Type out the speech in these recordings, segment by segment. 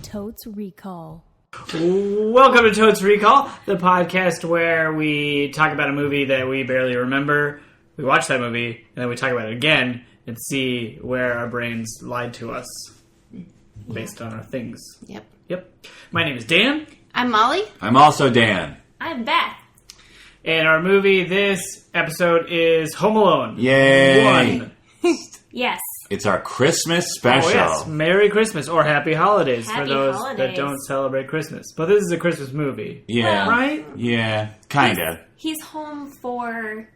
Totes Recall. Welcome to Totes Recall, the podcast where we talk about a movie that we barely remember. We watch that movie, and then we talk about it again and see where our brains lied to us based on our things. Yep. My name is Dan. I'm Molly. I'm also Dan. I'm Beth. And our movie this episode is Home Alone. Yay! 1. Yes. It's our Christmas special. Oh, yes. Merry Christmas or Happy Holidays Happy for those holidays. that don't celebrate Christmas. But this is a Christmas movie. Yeah. Right? Yeah, kinda. He's home for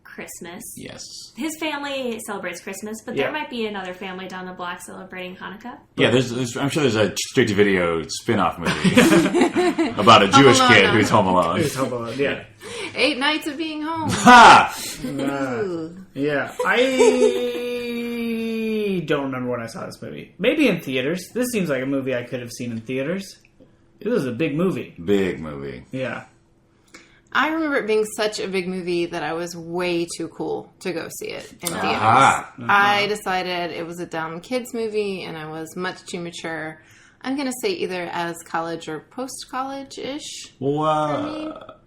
Christmas. Yes. His family celebrates Christmas, but Yeah. there might be another family down the block celebrating Hanukkah. Yeah, I'm sure there's a straight-to-video spin-off movie about a Jewish kid who's home alone. It's Home Alone, yeah. 8 nights of being home. Ha! Yeah, I don't remember when I saw this movie. Maybe in theaters. This seems like a movie I could have seen in theaters. It was a big movie. Big movie. Yeah. I remember it being such a big movie that I was way too cool to go see it in theaters. Aha. I decided it was a dumb kids movie and I was much too mature. I'm going to say either as college or post-college-ish. Well,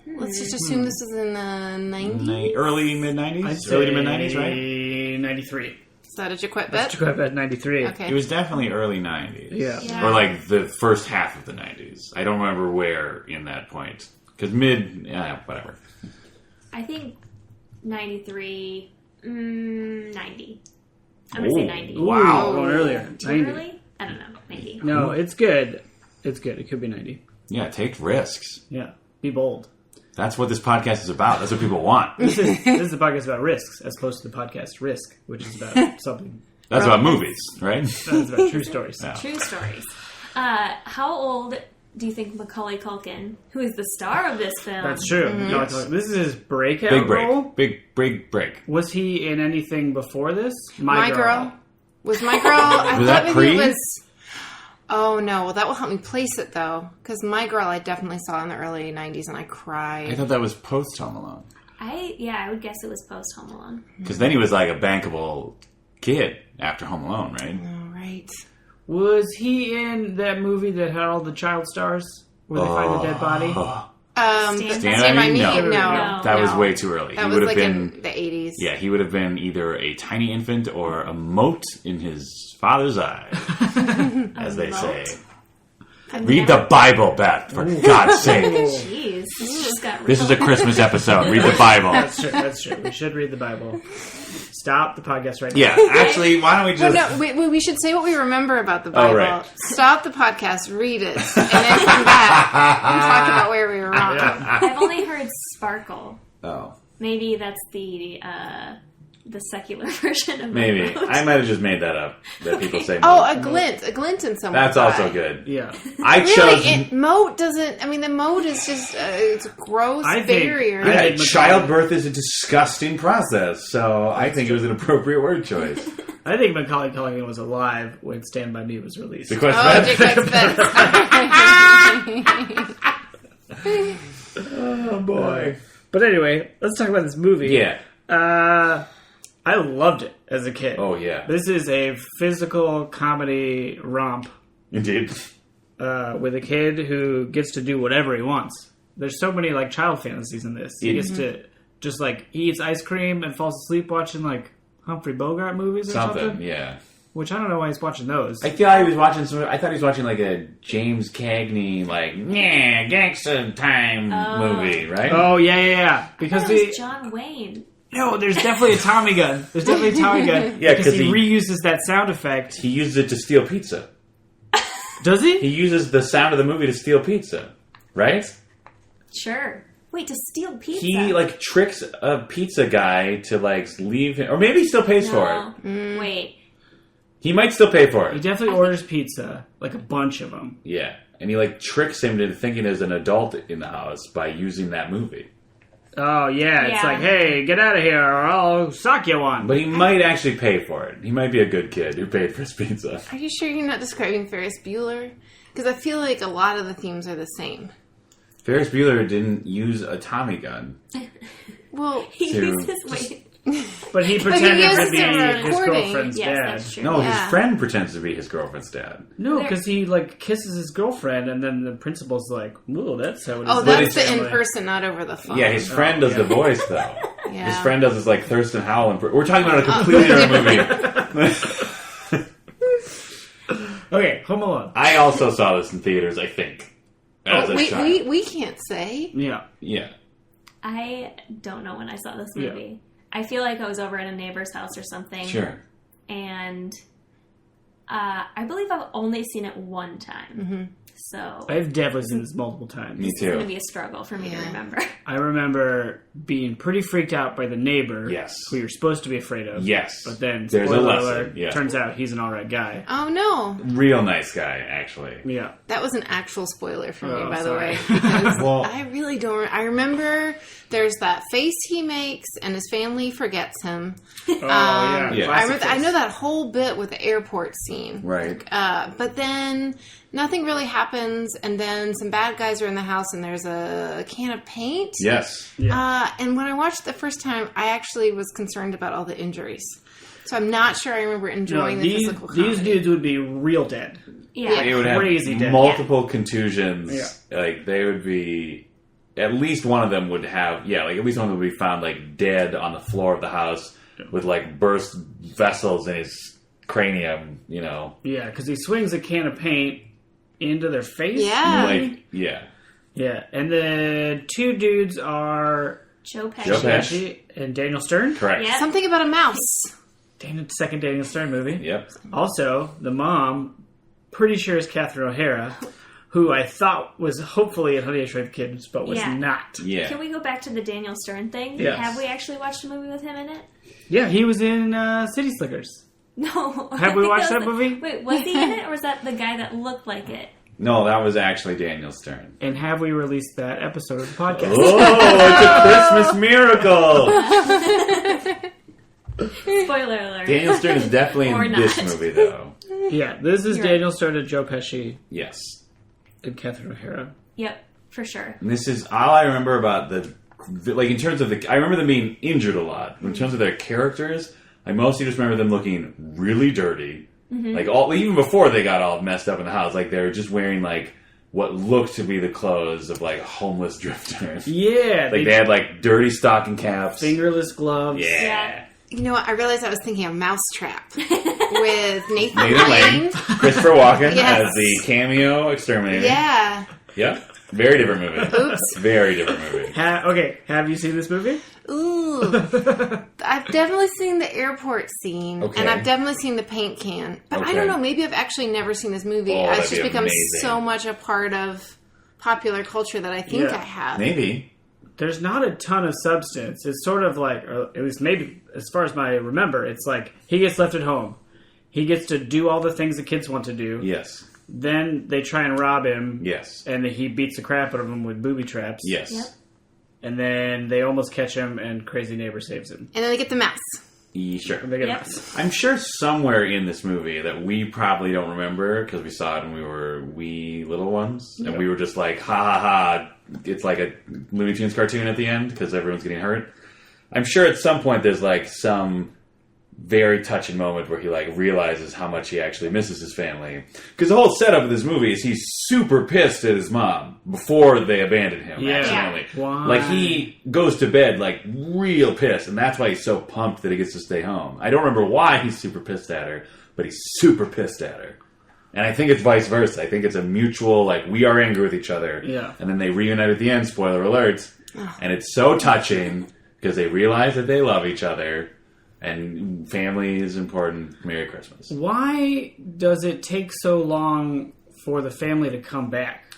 Let's just assume this is in the 90s. early mid-90s? Early to mid-90s, right? 93. Is that a Jaquette bet? Jaquette at 93. Okay. It was definitely early 90s. Yeah. Or like the first half of the 90s. I don't remember where in that point. Because whatever. I think 93, 90. I'm going to say 90. Wow. Going earlier. Too 90. early? I don't know. Maybe. No, it's good. It's good. It could be 90. Yeah, take risks. Yeah. Be bold. That's what this podcast is about. That's what people want. This is a podcast about risks as opposed to the podcast Risk, which is about something. That's about movies, right? That's about true stories. Yeah. True stories. How old do you think Macaulay Culkin, who is the star of this film... That's true. No, this is his breakout Big break. role. Big break. Was he in anything before this? My Girl. Was My Girl... I Was thought that maybe pre? it was... Oh, no. Well, that will help me place it, though. Because My Girl I definitely saw in the early 90s, and I cried. I thought that was post Home Alone. I would guess it was post Home Alone. Because then he was like a bankable kid after Home Alone, right? Oh, right. Was he in that movie that had all the child stars where they find the dead body? Stand By Me? No. No. That was No. way too early. That He was would like have in been, the 80s. yeah, he would have been either a tiny infant or a mote in his father's eye, as they say. Read the Bible, Beth, for God's sake. Jeez. This just got This is a real. Christmas episode. Read the Bible. That's true. We should read the Bible. Stop the podcast right now. Yeah, actually, why don't we just... No, we should say what we remember about the Bible. Oh, right. Stop the podcast, read it, and then come back and talk about where we were wrong. I've only heard Sparkle. Oh, Maybe that's the secular version of maybe. my vote. I might have just made that up, that people say Oh, mote. a glint in someone's That's also eye. good. Yeah. I chose... Really, moat doesn't. I mean, the moat is just it's a gross I think- barrier. I Yeah, think childbirth is a disgusting process, so I think it was an appropriate word choice. I think Macaulay Culkin was alive when Stand By Me was released. The question Oh, oh boy. But anyway, let's talk about this movie. Yeah. I loved it as a kid. Oh yeah. This is a physical comedy romp Indeed. with a kid who gets to do whatever he wants. There's so many like child fantasies in this. He gets to just like he eats ice cream and falls asleep watching like Humphrey Bogart movies or something. Yeah. Which I don't know why he's watching those. I thought he was watching I thought he was watching like a James Cagney gangster time movie, right? Oh yeah. Because That was John Wayne. no, there's definitely a Tommy gun. The's definitely a Tommy gun. Yeah, because 'cause he he- reuses that sound effect. He uses it to steal pizza. Does he? He uses the sound of the movie to steal pizza, right? Sure. Wait, to steal pizza? He like tricks a pizza guy to like leave him, or maybe he still pays for it. No. Wait. He might still pay for He it. definitely orders pizza, like a bunch of them. Yeah, and he like tricks him into thinking there's an adult in the house by using that movie. Oh yeah, it's Yeah. like, hey, get out of here, or I'll sock you one. But he might actually pay for it. He might be a good kid who paid for his pizza. Are you sure you're not describing Ferris Bueller? Because I feel like a lot of the themes are the same. Ferris Bueller didn't use a Tommy gun. Well, He To- uses... Wait. But he pretended to uses be it for his recording. girlfriend's Yes, dad. that's true. No, Yeah. his friend pretends to be his girlfriend's dad. No, because he like kisses his girlfriend, and then the principal's like, "Ooh, that's how it is." Oh, in that's his the family." in person, not over the phone. Yeah, his friend does the voice though. Yeah. His friend does this like Thurston Howell. We're talking about a completely different movie. Okay, Home Alone. I also saw this in theaters. I think as a child. We can't say. Yeah. Yeah. I don't know when I saw this movie. I feel like I was over at a neighbor's house or something. Sure. And I believe I've only seen it one time. Mm-hmm. So I've definitely seen this multiple times. Me it's going to too. be a struggle for me to remember. I remember being pretty freaked out by the neighbor. Yes. Who you're supposed to be afraid of. Yes. But then, There's a spoiler lesson, alert, yeah. turns out he's an alright guy. Oh no, Real nice guy, actually. Yeah. that was an actual spoiler for me, Oh, by sorry. the way. Because Well- I really don't. I remember there's that face he makes, and his family forgets him. Oh, yeah. Yeah. Classic I know face. that whole bit with the airport scene. Right. But then nothing really happens, and then some bad guys are in the house, and there's a can of paint. Yes. Yeah. And when I watched it the first time, I actually was concerned about all the injuries. So I'm not sure I remember No, enjoying the these physical comedy. these dudes would be real dead. Yeah. They would have Crazy dead. multiple contusions. Yeah. Like they would be. At least one of them would have. Yeah. Like at least one of them would be found like dead on the floor of the house with like burst vessels in his cranium. You know. Yeah, because he swings a can of paint into their face. Yeah. Like yeah. Yeah, and the two dudes are Joe Pesci. Joe Pesci. Pesci and Daniel Stern. Correct. Yeah. Something about a mouse. Second Daniel Stern movie. Yep. Also, the mom, pretty sure is Catherine O'Hara, who I thought was hopefully in Honey, I Shrunk the Kids, but was Yeah. not. Yeah. Can we go back to the Daniel Stern thing? Yes. Have we actually watched a movie with him in it? Yeah, he was in City Slickers. No. I Have we think watched that that was movie? Wait, was he in it, or was that the guy that looked like it? No, that was actually Daniel Stern. And have we released that episode of the podcast? Oh, it's a Christmas miracle! Spoiler alert. Daniel Stern is definitely Or in not. this movie, though. Yeah, this is You're Daniel Stern and Joe Pesci Yes. and Catherine O'Hara. Yep, for sure. And this is all I remember about like in terms of I remember them being injured a lot. In terms of their characters, I mostly just remember them looking really dirty. Like even before they got all messed up in the house, like they were just wearing like what looked to be the clothes of like homeless drifters. Yeah, Like they had like dirty stocking caps. fingerless gloves. Yeah. You know what? I realized I was thinking of Mousetrap with Nathan Nathan Lane, Lane. Christopher Walken Yes. as the cameo exterminator. Yeah. Yep. Very different movie. Oops. Very different movie. Okay, have you seen this movie? Ooh. I've definitely seen the airport scene, Okay. and I've definitely seen the paint can. But I Okay. don't know. Maybe I've actually never seen this movie. Oh, It's that'd just be become amazing. so much a part of popular culture that I think Yeah. I have. Maybe. There's not a ton of substance. It's sort of like, or at least maybe as far as I remember, it's like he gets left at home. He gets to do all the things the kids want to do. Yes. Then they try and rob him. Yes. And he beats the crap out of them with booby traps. Yes. Yep. And then they almost catch him, and crazy neighbor saves him. And then they get the mouse. Sure. And they get Yep. us. I'm sure somewhere in this movie that we probably don't remember because we saw it when we were wee little ones, and we were just like, ha ha ha, it's like a Looney Tunes cartoon at the end because everyone's getting hurt. I'm sure at some point there's like some very touching moment where he like realizes how much he actually misses his family. Because the whole setup of this movie is he's super pissed at his mom before they abandon him. Yeah. Accidentally. Why? Like he goes to bed like real pissed, and that's why he's so pumped that he gets to stay home. I don't remember why he's super pissed at her, but he's super pissed at her. And I think it's vice versa. I think it's a mutual, like, we are angry with each other. Yeah. And then they reunite at the end, spoiler alert. And it's so touching because they realize that they love each other and family is important. Merry Christmas. Why does it take so long for the family to come back?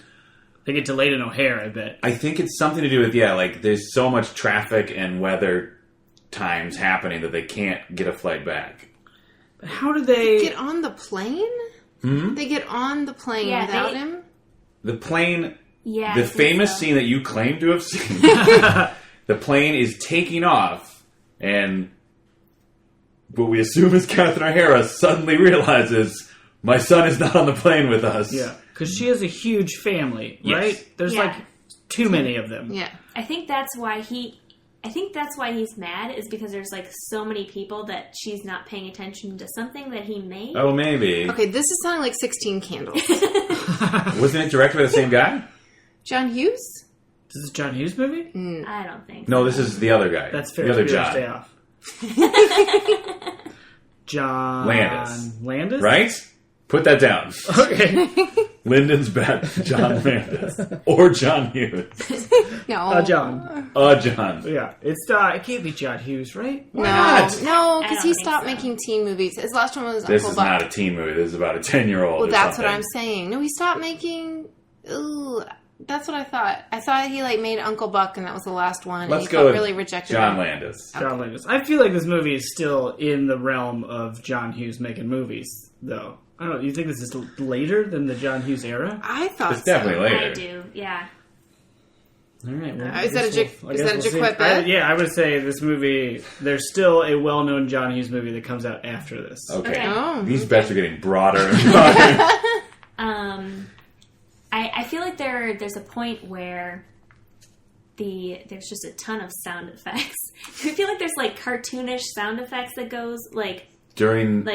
They get delayed in O'Hare, I bet. I think it's something to do with, like, there's so much traffic and weather times happening that they can't get a flight back. But how do they... Get on the plane? They get on the plane Yeah, without they- him? The plane... Yeah. The I think famous so. scene that you claim to have seen, the plane is taking off, and what we assume is Catherine O'Hara suddenly realizes, my son is not on the plane with us. Yeah, because she has a huge family, Yes. right? There's Yeah. like too many of them. Yeah. I think that's why I think that's why he's mad, is because there's like so many people that she's not paying attention to something that he made. Oh, maybe. Okay, this is sounding like 16 Candles. Wasn't it directed by the same guy? John Hughes? Is this a John Hughes movie? I don't think No, this is the other guy. That's the Ferris other Bueller's John. Day Off. John Landis. Right? Put that down. Okay. Lyndon's bet, John Landis. Or John Hughes. No. John. John. Yeah. It can't be John Hughes, right? No, not? no, I because don't he think stopped so. making teen movies. His last one was This Uncle is Buck. not a teen movie. This is about a 10-year-old. Well, or that's something. what I'm saying. No, he stopped making... Ooh, that's what I thought. I thought he made Uncle Buck, and that was the last one. Let's and he go felt with really rejected. John Landis. John Landis. I feel like this movie is still in the realm of John Hughes making movies, though. I don't know. You think this is later than the John Hughes era? I thought It's definitely later. I do, yeah. All right. Well, Is that a Jaquette bet? Yeah, I would say this movie. There's still a well-known John Hughes movie that comes out after this. Okay. Okay. Oh. These bets are getting broader and broader. I feel like there's a point where there's just a ton of sound effects. I feel like there's like cartoonish sound effects that goes During...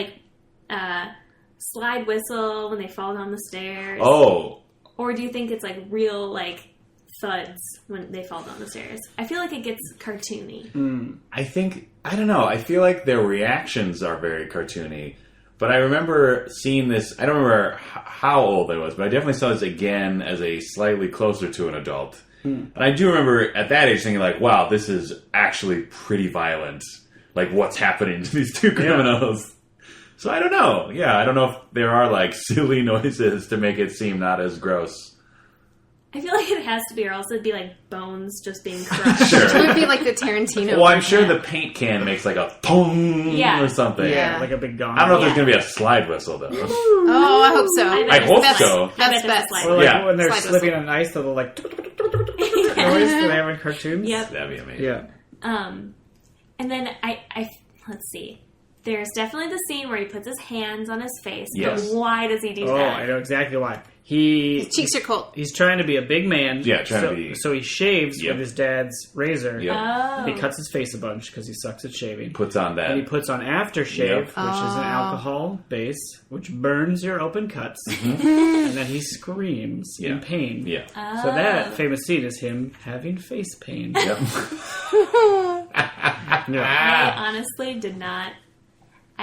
slide whistle when they fall down the stairs. Oh. Or do you think it's like real like thuds when they fall down the stairs? I feel like it gets cartoony. I don't know. I feel like their reactions are very cartoony. But I remember seeing this, I don't remember how old I was, but I definitely saw this again as a slightly closer to an adult. And I do remember at that age thinking like, wow, this is actually pretty violent. Like, what's happening to these two criminals? So I don't know. Yeah, I don't know if there are like silly noises to make it seem not as gross. I feel like it has to be, or else it'd be like bones just being crushed. Sure. It would be like the Tarantino. Well, I'm version. sure the paint can makes like a pong Yeah. or something. Yeah. Like a big gong. I don't know if Yeah. there's going to be a slide whistle, though. Oh, I hope so. bet I it's hope best- so. I bet That's it's best. like, Or like Yeah. when they're Slide slipping whistle. on ice, they'll like noise that they have in cartoons. Yep. That'd be amazing. Yeah. And then I let's see. There's definitely the scene where he puts his hands on his face. Yes. But why does he do Oh, that? I know exactly why. His Cheeks are cold. He's trying to be a big man. Yeah, trying to be- So he shaves Yep. with his dad's razor. Yep. Oh. He cuts his face a bunch because he sucks at shaving. Puts on that. And he puts on aftershave, Yep. which is an alcohol base, which burns your open cuts. Mm-hmm. And then he screams in pain. Yeah. So that famous scene is him having face pain. Yep. I honestly did not.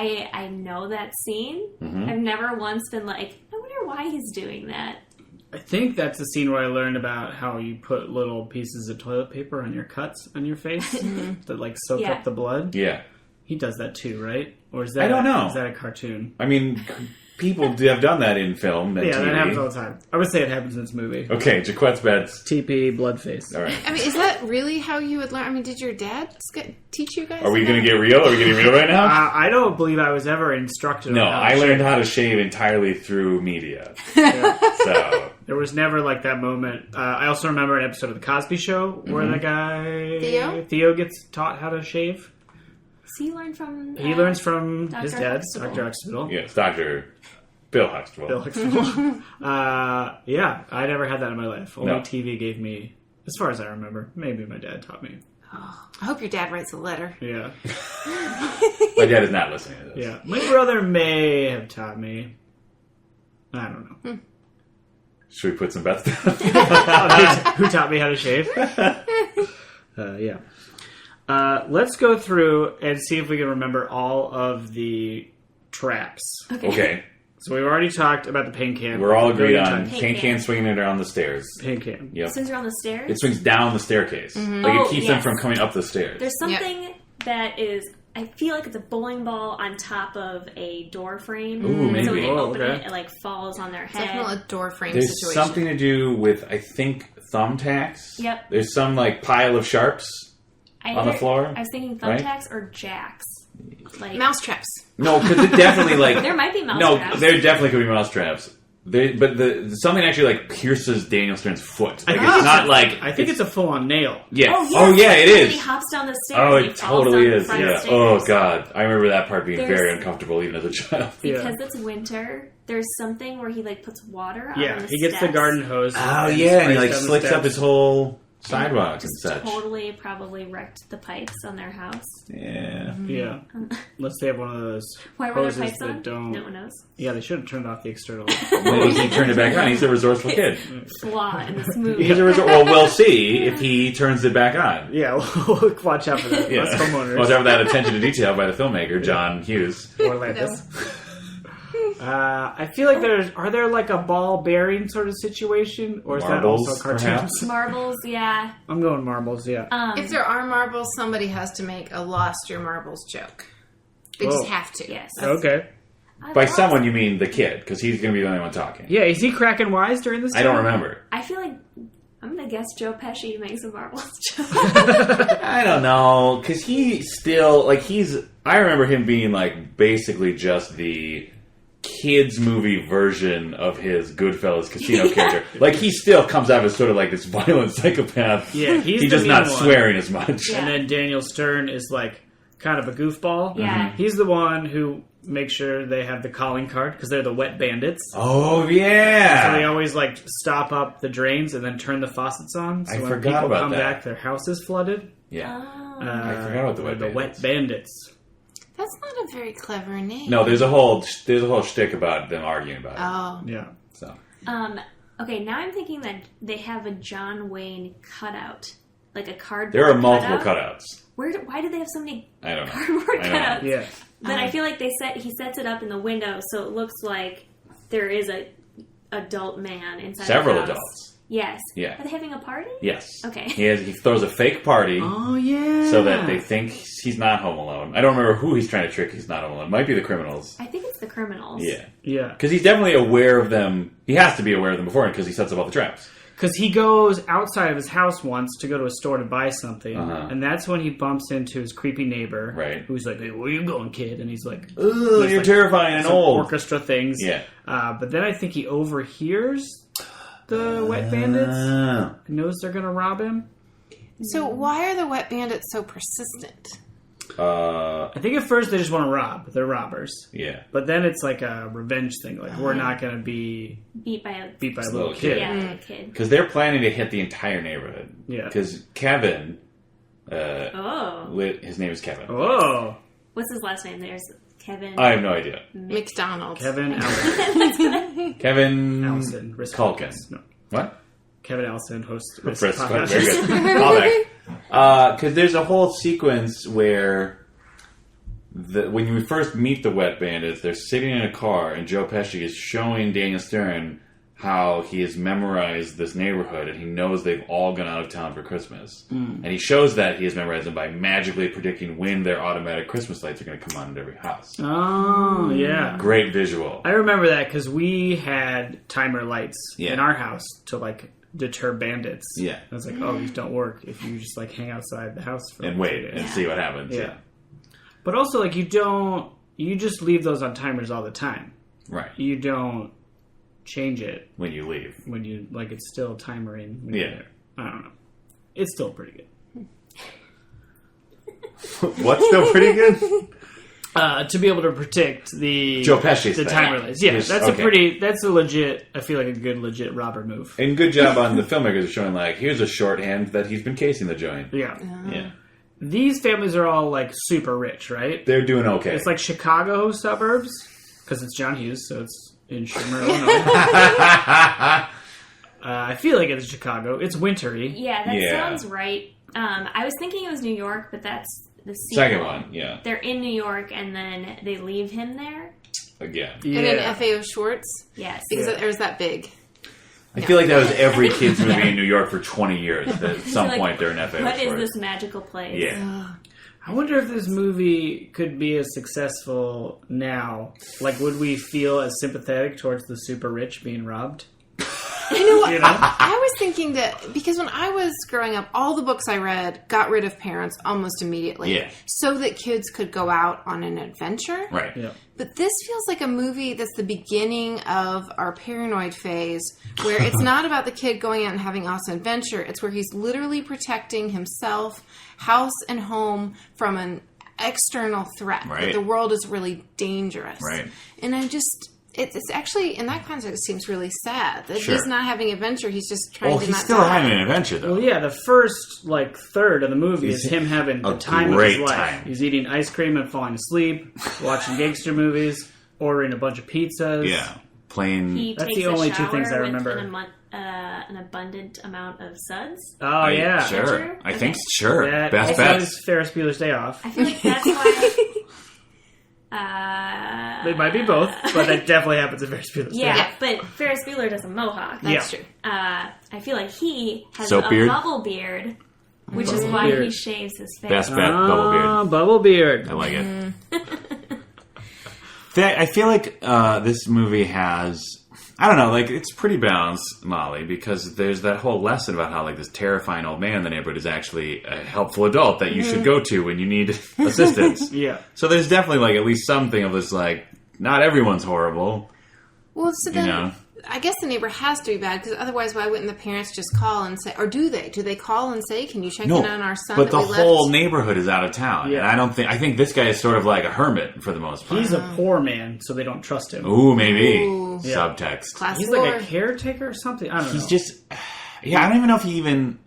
I know that scene. Mm-hmm. I've never once been like, I wonder why he's doing that. I think that's the scene where I learned about how you put little pieces of toilet paper on your cuts on your face that like soak Yeah. up the blood. Yeah. He does that too, right? Or is that I don't know. Is that a cartoon? I mean, people have done that in film and Yeah, TV. that happens all the time. I would say it happens in this movie. Okay, Jaquette's bets. TP, blood face. All right. I mean, is that really how you would learn? I mean, did your dad teach you guys? Are we that? going to get real? Are we getting real right now? I don't believe I was ever instructed No, on how to I shave. learned how to shave entirely through media. Yeah. So, There was never like that moment. I also remember an episode of The Cosby Show where the guy Theo gets taught how to shave. So he learned from. He learns from Dr. his dad, Huxtable. Dr. Huxtable. yes, Dr. Bill Huxtable. Bill Huxtable. Yeah, I never had that in my life. Only No. TV gave me, as far as I remember. Maybe my dad taught me. I hope your dad writes a letter. Yeah, My dad is not listening to this. yeah. My brother may have taught me. I don't know. Should we put some bets down? Who taught me how to shave? Yeah. Let's go through and see if we can remember all of the traps. Okay. So we've already talked about the paint can. We're all agreed on Paint paint can. can swinging it around the stairs. paint can. Yep. Since you're on the stairs, It swings down the staircase. Like Oh, it keeps them yes. from coming up the stairs. there's something that is. I feel like it's a bowling ball on top of a door frame. Ooh, And so when maybe. they Oh, open okay. it, it like falls on their head. Definitely a door frame There's situation. something to do with, I think, thumbtacks. Yep. There's some like pile of sharps on the floor. I was thinking right? thumbtacks or jacks. Like Mousetraps. No, because it definitely like there might be mouse no, traps. there definitely could be mouse traps. But something actually like pierces Daniel Stern's foot. Like think it's it's not like I think it's a full-on nail. yeah. Oh, yes. Oh yeah, it And then is. he hops down the stairs. Oh, and he it falls totally down the is. front Yeah. stairs. Oh god, I remember that part being There's- very uncomfortable even as a child. Because it's winter, there's something where he like puts water on Yeah, the he gets the steps. garden hose. Oh and yeah, and he sprays like down the slicks up steps. his whole sidewalks and just such. totally probably wrecked the pipes on their house. Yeah. Yeah. Unless they have one of those Why were hoses their pipes that on? don't. No one knows. Yeah, they should have turned off the external. Maybe he turned it back on. He's a resourceful kid. Flaw in this movie. Well, we'll see if he turns it back on. Yeah, watch out for that. Yeah. Us homeowners. Watch out for that attention to detail by the filmmaker, John Hughes. Orlandis. I feel like are there like a ball bearing sort of situation, or is Marbles, that also cartoons? perhaps? Marbles, yeah. I'm going marbles. Yeah. If there are marbles, somebody has to make a lost your marbles joke. They just have to. Yes. Okay. By someone, you mean the kid, because he's going to be the only one talking. Yeah, is he cracking wise during this time? I don't remember. I feel like I'm going to guess Joe Pesci makes a Marbles joke. I don't know, because he still, I remember him being, basically just the kids movie version of his Goodfellas casino character. He still comes out as sort of this violent psychopath. Yeah, he's just the not mean one. swearing as much. Yeah. And then Daniel Stern is kind of a goofball. Yeah. He's the one who makes sure they have the calling card because they're the wet bandits. Oh, So yeah! they always stop up the drains and then turn the faucets on. So I when forgot people about come that. back, their house is flooded. Yeah. Oh. I forgot about the wet they're bandits. wet bandits. That's not a very clever name. No, there's a whole shtick about them arguing about it. Oh. Yeah. So Okay, now I'm thinking that they have a John Wayne cutout. Like a cardboard there are multiple cutout. cutouts. Why do they have so many I don't know. cardboard I know. cutouts? Yeah. But I feel like he sets it up in the window so it looks like there is a adult man inside Several the house. adults. Yes. Yeah. Are they having a party? Yes. Okay. He throws a fake party Oh, yeah. so that they think he's not home alone. I don't remember who he's trying to trick. He's not home alone. Might be the criminals. I think it's the criminals. Yeah. Yeah. Because he's definitely aware of them. He has to be aware of them beforehand because he sets up all the traps. Because he goes outside of his house once to go to a store to buy something, Uh-huh. and that's when he bumps into his creepy neighbor, Right. who's like, "Hey, where you going, kid?" And he's like, Ugh, you're terrifying and some old. orchestra things. Yeah. But then I think he overhears the wet bandits, Ah. knows they're going to rob him. So why are the wet bandits so persistent? I think at first they just want to rob. They're robbers. Yeah. But then it's like a revenge thing. We're not going to be Beat by a little kid. Yeah, a kid. Because they're planning to hit the entire neighborhood. Yeah. Because Kevin, Oh. his name is Kevin. Oh, What's his last name? There's Kevin. I have no idea. McDonald's. Kevin Allison. Kevin Allison. Risk Culkin. Podcast. No. What? Kevin Allison hosts Risk Very Podcast. good. Because there's a whole sequence where when we first meet the wet bandits, they're sitting in a car, and Joe Pesci is showing Daniel Stern how he has memorized this neighborhood, and he knows they've all gone out of town for Christmas. And he shows that he has memorized them by magically predicting when their automatic Christmas lights are going to come on at every house. Oh, yeah. Great visual. I remember that because we had timer lights Yeah. in our house to deter bandits. Yeah. I was like, oh, these don't work if you just hang outside the house for And wait and see what happens. Yeah. But also you just leave those on timers all the time. Right. You don't change it When you leave. when you it's still timering when Yeah. you're there. I don't know. It's still pretty good. What's still pretty good? To be able to predict the Joe Pesci's the thing. timer lights. Yeah, Yes, that's okay. that's a legit, I feel like a good legit robber move. And good job on the filmmakers of showing, here's a shorthand that he's been casing the joint. Yeah. Yeah. These families are all super rich, right? They're doing okay. It's like Chicago suburbs because it's John Hughes, so it's in Shermer, Illinois. I feel like it's Chicago. It's wintry. Yeah, that Yeah. sounds right. I was thinking it was New York, but that's the sequel. Second one, yeah. They're in New York, and then they leave him there. Again. And then FAO Schwartz. Yes. Because Yeah. there's that big. I feel like that was every kid's movie in New York for 20 years. That at some Like, point they're in FAO What is Schwartz. this magical place? Yeah. I wonder if this movie could be as successful now. Would we feel as sympathetic towards the super rich being robbed? You know what? You know? I was thinking that because when I was growing up, all the books I read got rid of parents almost immediately. Yeah. So that kids could go out on an adventure. Right. Yeah. But this feels like a movie that's the beginning of our paranoid phase, where it's not about the kid going out and having awesome adventure. It's where he's literally protecting himself, house and home, from an external threat. Right. That the world is really dangerous. Right. And it's actually, in that context, it seems really sad that Sure. he's not having adventure. He's just trying to he's not still die. having an adventure, though. Well, yeah, the first, third of the movie is him having the time of his great life. time. He's eating ice cream and falling asleep, watching gangster movies, ordering a bunch of pizzas. Yeah. Playing... He That's takes the only a two things I shower with remember. an abundant amount of suds. Oh, yeah. Sure. I think, Okay. sure. That Best also bet. is Ferris Bueller's Day Off. I feel like that's why. They might be both, but that definitely happens in Ferris Bueller's Day Yeah, Off. but Ferris Bueller does a mohawk. That's Yeah. true. I feel like he has Soap a beard? bubble beard, which is Bubble why he beard. shaves his face. Best bet, bubble beard. Bubble beard. I like it. I feel like this movie has... I don't know, it's pretty balanced, Molly, because there's that whole lesson about how, this terrifying old man in the neighborhood is actually a helpful adult that you should go to when you need assistance. Yeah. So there's definitely, at least something of this, not everyone's horrible, Well, so then, know? I guess the neighbor has to be bad, because otherwise why wouldn't the parents just call and say, or do they? Do they call and say, can you check in on our son but that the we whole left? neighborhood is out of town. Yeah. And I think this guy is sort of like a hermit for the most part. He's a poor man, so they don't trust him. Ooh, maybe. Ooh. Yeah. Subtext. Class He's war. like a caretaker or something. I don't know. He's just... Yeah, I don't even know if he even...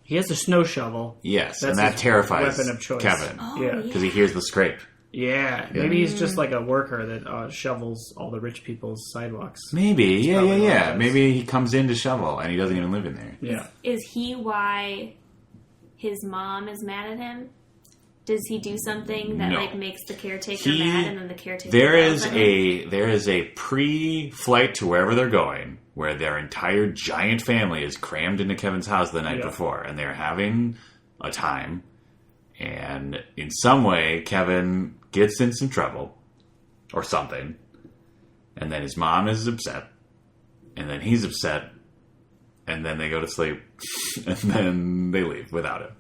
He has a snow shovel. Yes, That's and that his terrifies weapon of choice. Kevin. Oh, Yeah. Because he hears the scrape. Yeah, maybe he's just like a worker that shovels all the rich people's sidewalks. Maybe, yeah. probably what it is. Maybe he comes in to shovel and he doesn't even live in there. Yeah. Is he why his mom is mad at him? Does he do something that No. makes the caretaker mad, and then the caretaker? There yells is at him? there is a pre-flight to wherever they're going, where their entire giant family is crammed into Kevin's house the night Yeah. before, and they're having a time. And in some way, Kevin gets in some trouble or something, and then his mom is upset, and then he's upset, and then they go to sleep, and then they leave without him.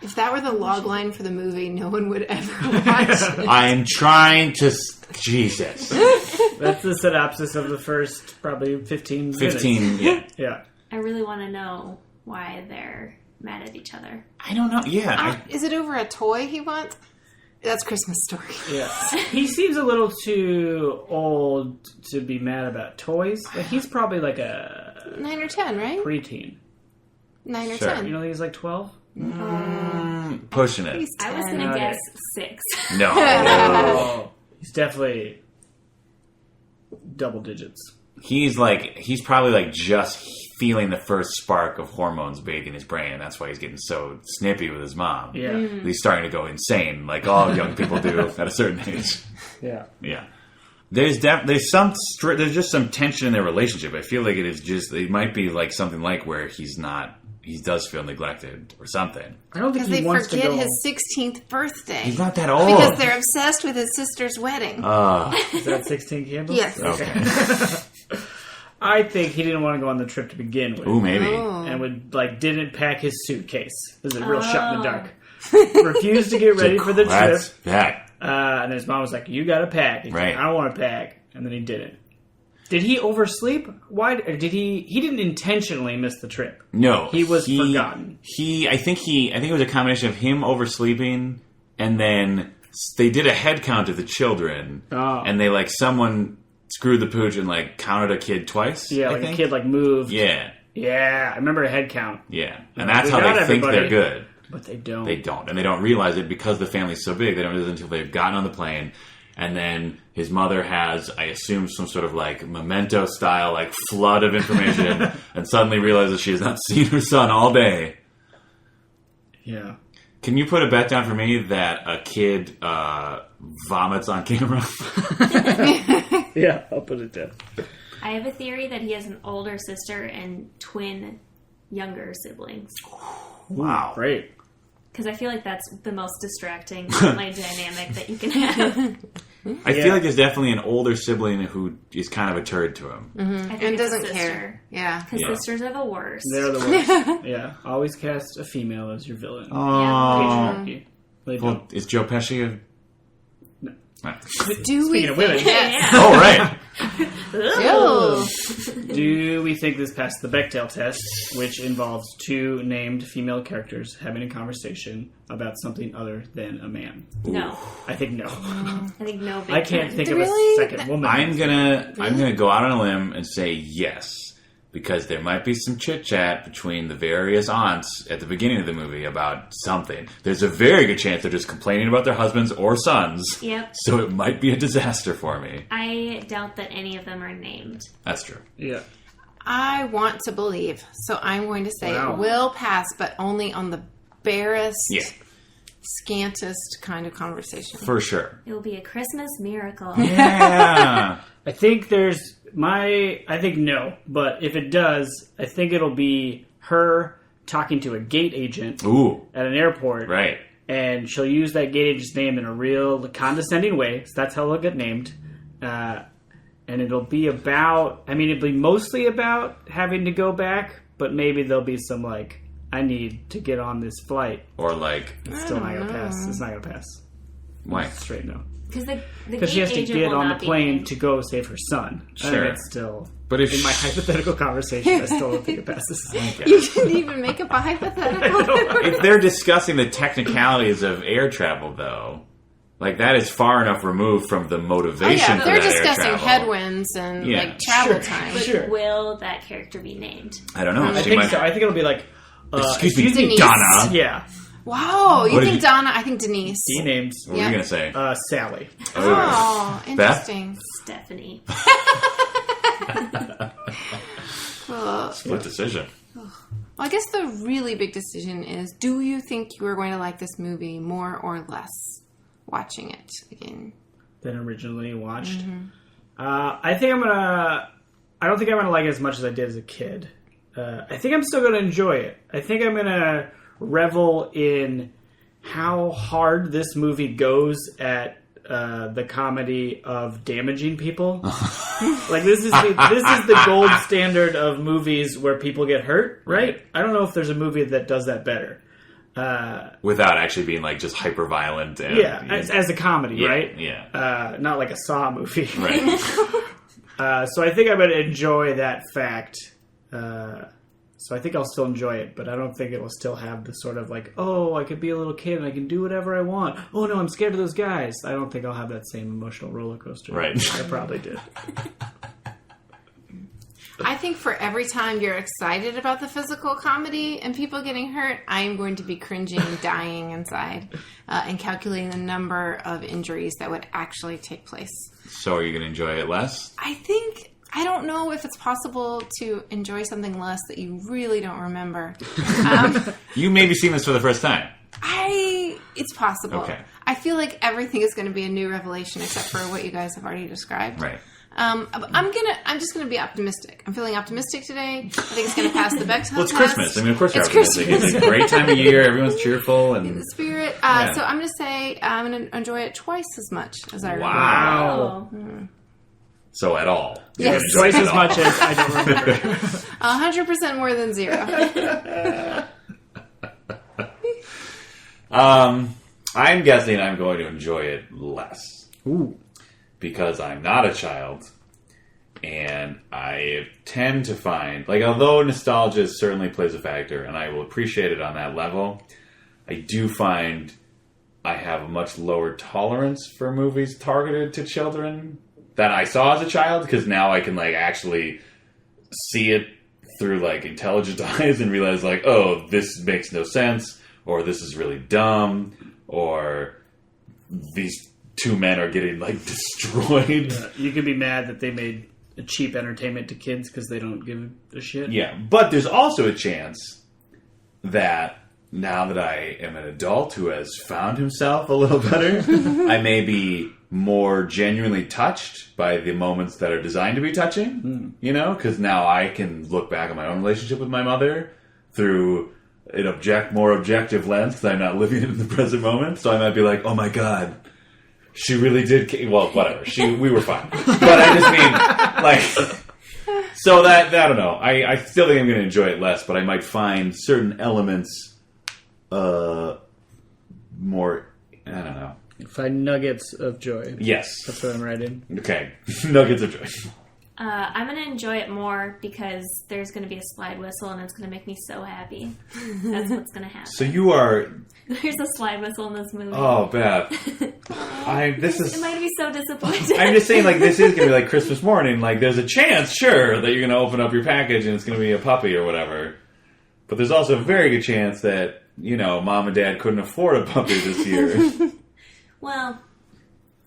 If that were the log line for the movie, no one would ever watch it. I'm trying to... Jesus. That's the synopsis of the first probably 15 minutes. 15, yeah. Yeah. I really want to know why they're mad at each other. I don't know. Yeah. Is it over a toy he wants? That's Christmas Story. Yeah. He seems a little too old to be mad about toys. Like he's probably like a 9 or 10, right? preteen. 9 or Sure. 10. You know, he's like 12. Pushing it. He's I was 10. going to Okay. guess 6. No. Oh, he's definitely double digits. He's probably just feeling the first spark of hormones bathing his brain. That's why he's getting so snippy with his mom. Yeah. He's starting to go insane, like all young people do at a certain age. Yeah. Yeah. There's just some tension in their relationship. I feel like it might be like something like where he does feel neglected or something. I don't think Because he they wants to forget go. his 16th birthday. He's not that old. Because they're obsessed with his sister's wedding. Is that 16 candles? Yes. Okay. I think he didn't want to go on the trip to begin with. Ooh, maybe. Oh. And didn't pack his suitcase. This is a real shot in the dark. Refused to get ready for the trip. That's that. And his mom was like, "You got to pack." He's Right. like, "I don't want to pack," and then he didn't. Did he oversleep? Why did he? He didn't intentionally miss the trip. No, He was forgotten. I think it was a combination of him oversleeping, and then they did a head count of the children, and they someone screwed the pooch and counted a kid twice. Yeah, I like think. a kid moved. Yeah, Yeah, I remember a head count, yeah, and that's we how got they think everybody. they're good. but they don't. They don't, and they don't realize it because the family's so big. They don't realize it until they've gotten on the plane. And then his mother has, I assume, some sort of memento style flood of information, and suddenly realizes she has not seen her son all day. Yeah. Can you put a bet down for me that a kid vomits on camera? Yeah, I'll put it down. I have a theory that he has an older sister and twin younger siblings. Wow. Great. Because I feel like that's the most distracting family dynamic that you can have. I feel like there's definitely an older sibling who is kind of a turd to him. I think And it's a doesn't sister. care. Yeah. Because Yeah. sisters are the worst. They're the worst. Yeah. Always cast a female as your villain. Oh. Patriarchy. They Well, don't. is Joe Pesci Do we Speaking of women. Yes. Oh, right. Oh. Do we think this passed the Bechdel test, which involves two named female characters having a conversation about something other than a man? No. I think no. I think no big I can't time. think Really? of a second woman. I'm gonna go out on a limb and say yes, because there might be some chit chat between the various aunts at the beginning of the movie about something. There's a very good chance they're just complaining about their husbands or sons. Yep. So it might be a disaster for me. I doubt that any of them are named. That's true. Yeah. I want to believe, so I'm going to say Wow. it will pass, but only on the barest, Yeah, scantest kind of conversation. for sure. It will be a Christmas miracle. Yeah. I think I think no, but if it does, I think it'll be her talking to a gate agent Ooh, at an airport. right. And she'll use that gate agent's name in a real condescending way, so that's how they'll get named. And it'll be it'll be mostly about having to go back, but maybe there'll be some, like, I need to get on this flight. Or like, It's still not going to pass. It's not going to pass. why? Straight no. Because She has to agent get will on the not be plane named. to go save her son. I Sure. think it's still... But if in my hypothetical conversation, I still don't think it passes. You didn't even make up a hypothetical. if they're discussing the technicalities of air travel, though, like that is far enough removed from the Oh, motivation yeah, for they're that air discussing travel. headwinds and Yeah. like travel Sure. time. But Sure. will that character be named? I don't know. I She think might- so. I think it'll be like... Excuse me, Denise. Donna. Yeah. Wow, you What did think you- Donna? I think Denise. D names. What were you going to say? Sally. Oh, interesting. Stephanie. Cool. Split decision. Well, I guess the really big decision is: do you think you are going to like this movie more or less watching it again? Than originally watched. I think I'm gonna. I don't think I'm gonna like it as much as I did as a kid. I think I'm still gonna enjoy it. I think I'm gonna revel in how hard this movie goes at the comedy of damaging people. Like this is the gold standard of movies where people get hurt, right? I don't know if there's a movie that does that better. Without actually being like just hyper violent. And, Yeah, as a comedy, yeah, right? Yeah. Not like a Saw movie. Right. So I think I'm going to enjoy that fact. So I think I'll still enjoy it, but I don't think it will still have the sort of like, oh, I could be a little kid and I can do whatever I want. Oh, no, I'm scared of those guys. I don't think I'll have that same emotional roller coaster. Right. I probably did. I think for every time you're excited about the physical comedy and people getting hurt, I am going to be cringing and dying inside and calculating the number of injuries that would actually take place. So are you going to enjoy it less? I don't know if it's possible to enjoy something less that you really don't remember. You may be seeing this for the first time. It's possible. Okay. I feel like everything is going to be a new revelation except for what you guys have already described. Right. I'm just gonna be optimistic. I'm feeling optimistic today. I think it's gonna pass the Bechdel Well, it's test. Christmas. I mean, of course you're It's optimistic. Christmas. It's a great time of year. Everyone's cheerful. In And the spirit. Yeah. So I'm gonna say I'm gonna enjoy it twice as much as I remember. Wow. Oh. So at all. Yes. Twice as much as I don't remember. 100% more than 0. I'm guessing I'm going to enjoy it less. Ooh. Because I'm not a child, and I tend to find, like, although nostalgia certainly plays a factor, and I will appreciate it on that level, I do find I have a much lower tolerance for movies targeted to children than I saw as a child, because now I can, like, actually see it through, like, intelligent eyes and realize, like, oh, this makes no sense, or this is really dumb, or these two men are getting, like, destroyed. You could be mad that they made a cheap entertainment to kids because they don't give a shit. Yeah, but there's also a chance that now that I am an adult who has found himself a little better, I may be more genuinely touched by the moments that are designed to be touching, you know? Because now I can look back on my own relationship with my mother through an more objective lens because I'm not living in the present moment. So I might be like, oh my God, she really did. Well, whatever. We were fine. But I just mean, like, so that I don't know. I still think I'm going to enjoy it less, but I might find certain elements more, I don't know, Find nuggets of joy. Yes. That's what I'm writing. Okay. Nuggets of joy. I'm going to enjoy it more because there's going to be a slide whistle and it's going to make me so happy. That's what's going to happen. So you are... There's a slide whistle in this movie. Oh, Beth. It might be so disappointing. I'm just saying, like, this is going to be like Christmas morning. Like, there's a chance, sure, that you're going to open up your package and it's going to be a puppy or whatever. But there's also a very good chance that, Mom and Dad couldn't afford a puppy this year. Well,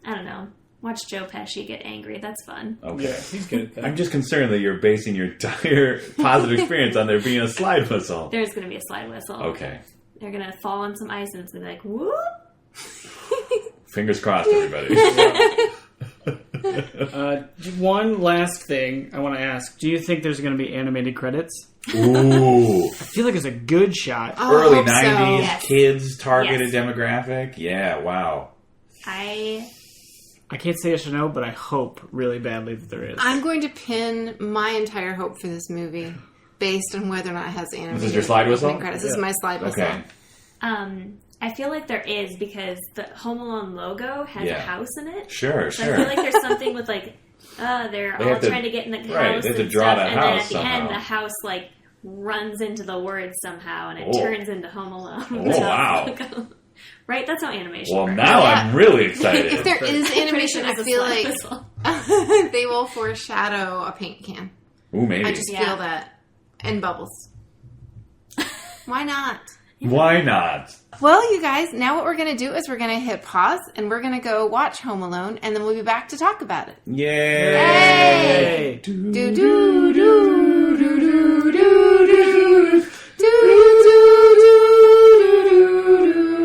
I don't know. Watch Joe Pesci get angry. That's fun. Okay. Yeah, he's good at that. I'm just concerned that you're basing your entire positive experience on there being a slide whistle. There's going to be a slide whistle. Okay. They're going to fall on some ice and it's going to be like, whoop. Fingers crossed, everybody. One last thing I want to ask. Do you think there's going to be animated credits? Ooh. I feel like it's a good shot. Oh, Early I hope 90s, so. Yes. kids, targeted Yes. demographic. Yeah, wow. I can't say yes or no, but I hope really badly that there is. I'm going to pin my entire hope for this movie based on whether or not it has animated. This is your slide whistle? Credits. This is my slide whistle. Okay. I feel like there is because the Home Alone logo has Yeah. a house in it. Sure, So sure. I feel like there's something with like, they're They all have to- trying to get in the house. right, they have to and draw stuff, that and then house at the somehow. end, the house like runs into the word somehow, and it Oh. turns into Home Alone. Oh, wow. Right? That's how animation Well, works. now Yeah. I'm really excited. If there is animation, Pretty I sure feel there's a like slide whistle. they will foreshadow a paint can. Ooh, maybe. I just feel that. And bubbles. Why not? Why not? Well, you guys, now what we're going to do is we're going to hit pause and we're going to go watch Home Alone and then we'll be back to talk about it. Yay! Hey! Do do do do do do do do do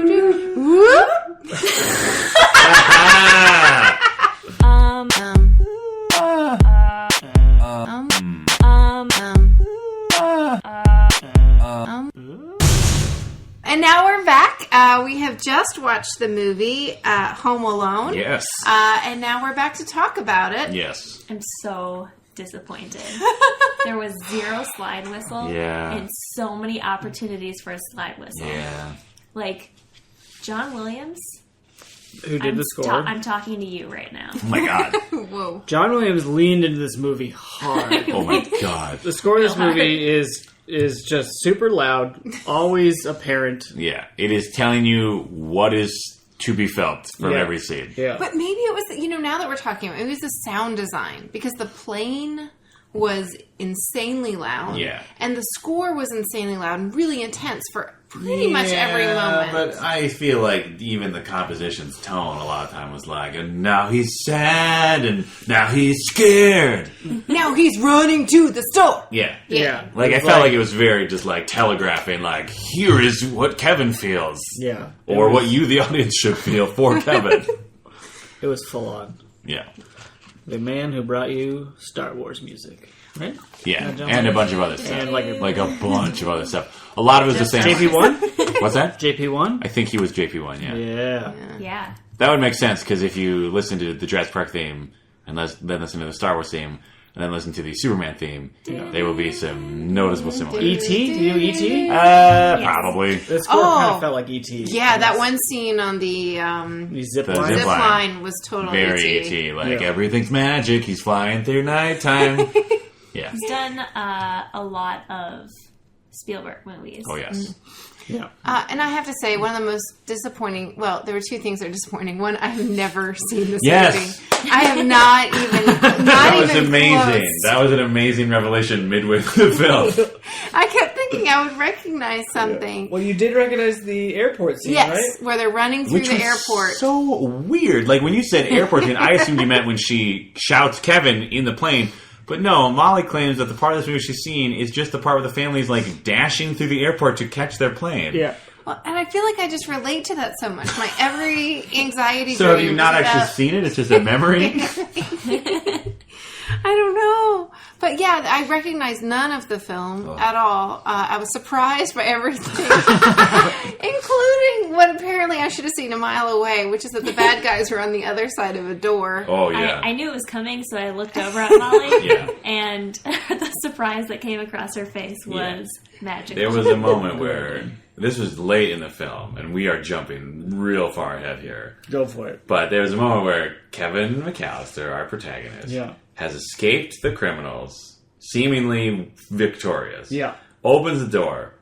do. Whoop. And now we're back. We have just watched the movie Home Alone. Yes. And now we're back to talk about it. Yes. I'm so disappointed. There was zero slide whistle. Yeah. And so many opportunities for a slide whistle. Yeah. Like, John Williams. Who did the score? I'm talking to you right now. Oh my god. Whoa. John Williams leaned into this movie hard. Oh my god. The score of this movie is just super loud, always apparent. Yeah. It is telling you what is to be felt from Yeah. every scene. Yeah. But maybe it was, now that we're talking about it, was the sound design. Because the plane was insanely loud. Yeah. And the score was insanely loud and really intense for pretty much every moment. But I feel like even the composition's tone a lot of time was like, and now he's sad, and now he's scared. Now he's running to the store. Yeah. Yeah. Like, I It was felt like it was very just like telegraphing, like, here is what Kevin feels. Yeah. Or It what was- you, the audience, should feel for Kevin. It was full on. Yeah. The man who brought you Star Wars music. Right? Yeah. John And a Williams. bunch of other stuff. And like a Like a bunch of other stuff. A lot of it was the same. JP1? What's that? JP1? I think he was JP1, yeah. Yeah. Yeah. That would make sense, because if you listen to the Jurassic Park theme, and then listen to the Star Wars theme, and then listen to the Superman theme, there will be some noticeable similarities. E.T.? Did you do E.T.? Probably. The score kind Oh. of felt like E.T. Yeah, that one scene on the The zip The line. zip zip line. line was totally Very E.T. E.T. Like, Yeah. everything's magic, he's flying through nighttime. Yeah. He's done a lot of Spielberg movies. Oh, yes. Yeah. And I have to say, one of the most disappointing... Well, there were two things that are disappointing. One, I have never seen this Yes. movie. I have not even... Not That was even amazing. close. That was an amazing revelation midway through the film. I kept thinking I would recognize something. Well, you did recognize the airport scene, Yes, right? where they're running through Which the was airport. so weird. Like, when you said airport scene, I assumed you meant when she shouts Kevin in the plane. But no, Molly claims that the part of this movie she's seeing is just the part where the family's, like, dashing through the airport to catch their plane. Yeah. Well, and I feel like I just relate to that so much. My every anxiety So have dream you not is actually about- seen it? It's just a memory? I don't know. But yeah, I recognized none of the film at all. I was surprised by everything, including what apparently I should have seen a mile away, which is that the bad guys were on the other side of a door. Oh, yeah. I knew it was coming, so I looked over at Molly, and the surprise that came across her face was magical. There was a moment where, this was late in the film, and we are jumping real far ahead here. Go for it. But there was a moment where Kevin McCallister, our protagonist, has escaped the criminals, seemingly victorious. Yeah. Opens the door.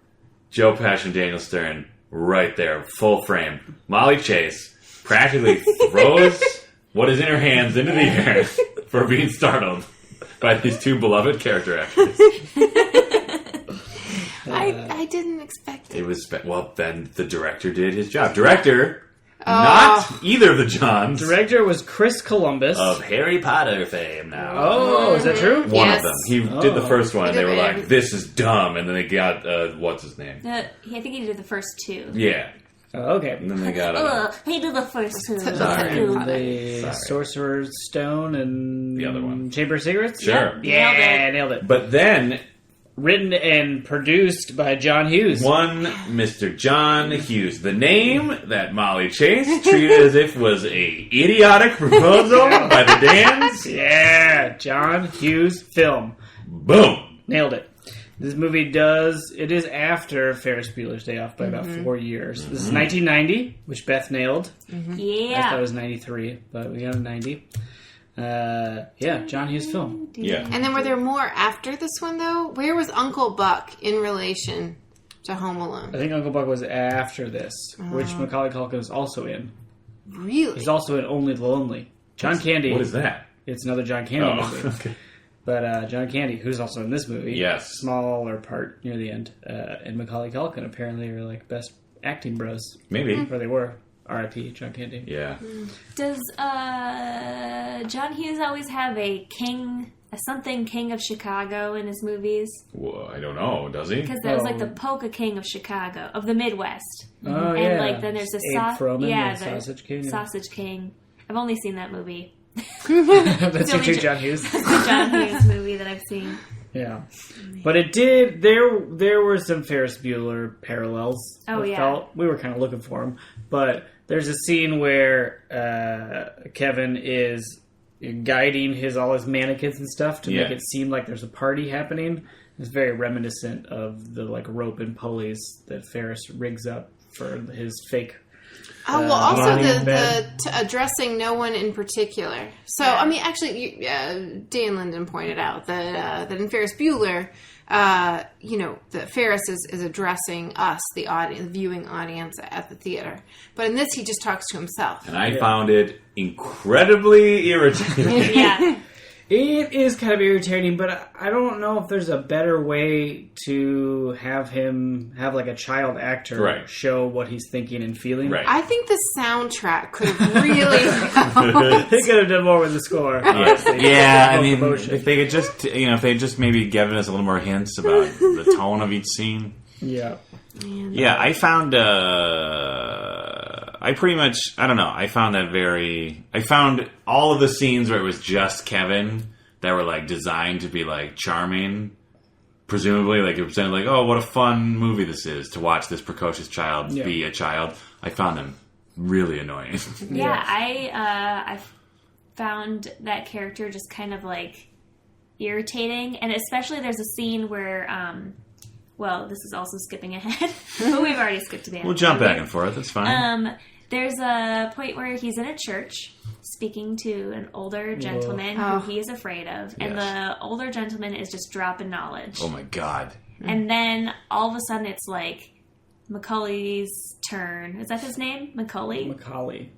Joe Pesci and Daniel Stern right there, full frame. Molly Chase practically throws what is in her hands into the air for being startled by these two beloved character actors. I didn't expect it. It was, well, then the director did his job. Director, not either of the Johns. Director was Chris Columbus. Of Harry Potter fame now. Oh, is that true? One of them. He did the first one, and they were like, everything. this is dumb. And then they got, what's his name? I think he did the first two. Yeah. Oh, okay. And then they got, He did the first two. Sorry. The Sorcerer's Stone and The other one. Chamber of Secrets? Sure. Yeah, nailed it. But then, Written and produced by John Hughes. one Mr. John Hughes. The name that Molly Chase treated as if was a idiotic proposal by the Dans. Yeah, John Hughes film. Boom. Nailed it. This movie it is after Ferris Bueller's Day Off by about 4 years. This is 1990, which Beth nailed. I thought Yeah. it was 93, but we got a 90. John Hughes film. Yeah. And then were there more after this one, though? Where was Uncle Buck in relation to Home Alone? I think Uncle Buck was after this, which Macaulay Culkin is also in. Really? He's also in Only the Lonely. John Candy. What is that? It's another John Candy movie. Okay. But John Candy, who's also in this movie, Yes. smaller part near the end, and Macaulay Culkin apparently are like best acting bros. Maybe. Where they were. R.I.P. John Candy. Yeah. Does John Hughes always have a king of Chicago in his movies? Well, I don't know. Does he? Because that was like the polka king of Chicago, of the Midwest. Oh, And yeah. like then there's the Abe Froman, the the Sausage King. Sausage King. I've only seen that movie. That's your only two John Hughes. The John Hughes movie that I've seen. Yeah. But it did, there were some Ferris Bueller parallels. Oh, I yeah. felt. We were kind of looking for them. But there's a scene where Kevin is guiding all his mannequins and stuff to make it seem like there's a party happening. It's very reminiscent of the like rope and pulleys that Ferris rigs up for his fake. Oh, well, also Lonnie the addressing no one in particular. So, I mean, actually, Dan Linden pointed out that in Ferris Bueller, the Ferris is addressing us, the audience, the viewing audience at the theater. But in this, he just talks to himself. And I found it incredibly irritating. Yeah. It is kind of irritating, but I don't know if there's a better way to have him have like a child actor show what he's thinking and feeling. Right. I think the soundtrack could have really helped. They could have done more with the score. Yeah, I mean, Emotion. if they could just, if they just maybe given us a little more hints about the tone of each scene. Yeah. Yeah, I found, I found all of the scenes where it was just Kevin that were, like, designed to be, like, charming. Presumably, like, it was like, oh, what a fun movie this is to watch this precocious child be a child. I found them really annoying. Yeah, I found that character just kind of, like, irritating. And especially there's a scene where, this is also skipping ahead. But we've already skipped to the end. We'll jump back and forth. That's fine. There's a point where he's in a church speaking to an older gentleman who he is afraid of. And the older gentleman is just dropping knowledge. Oh, my God. And then all of a sudden it's like Macaulay's turn. Is that his name? Macaulay?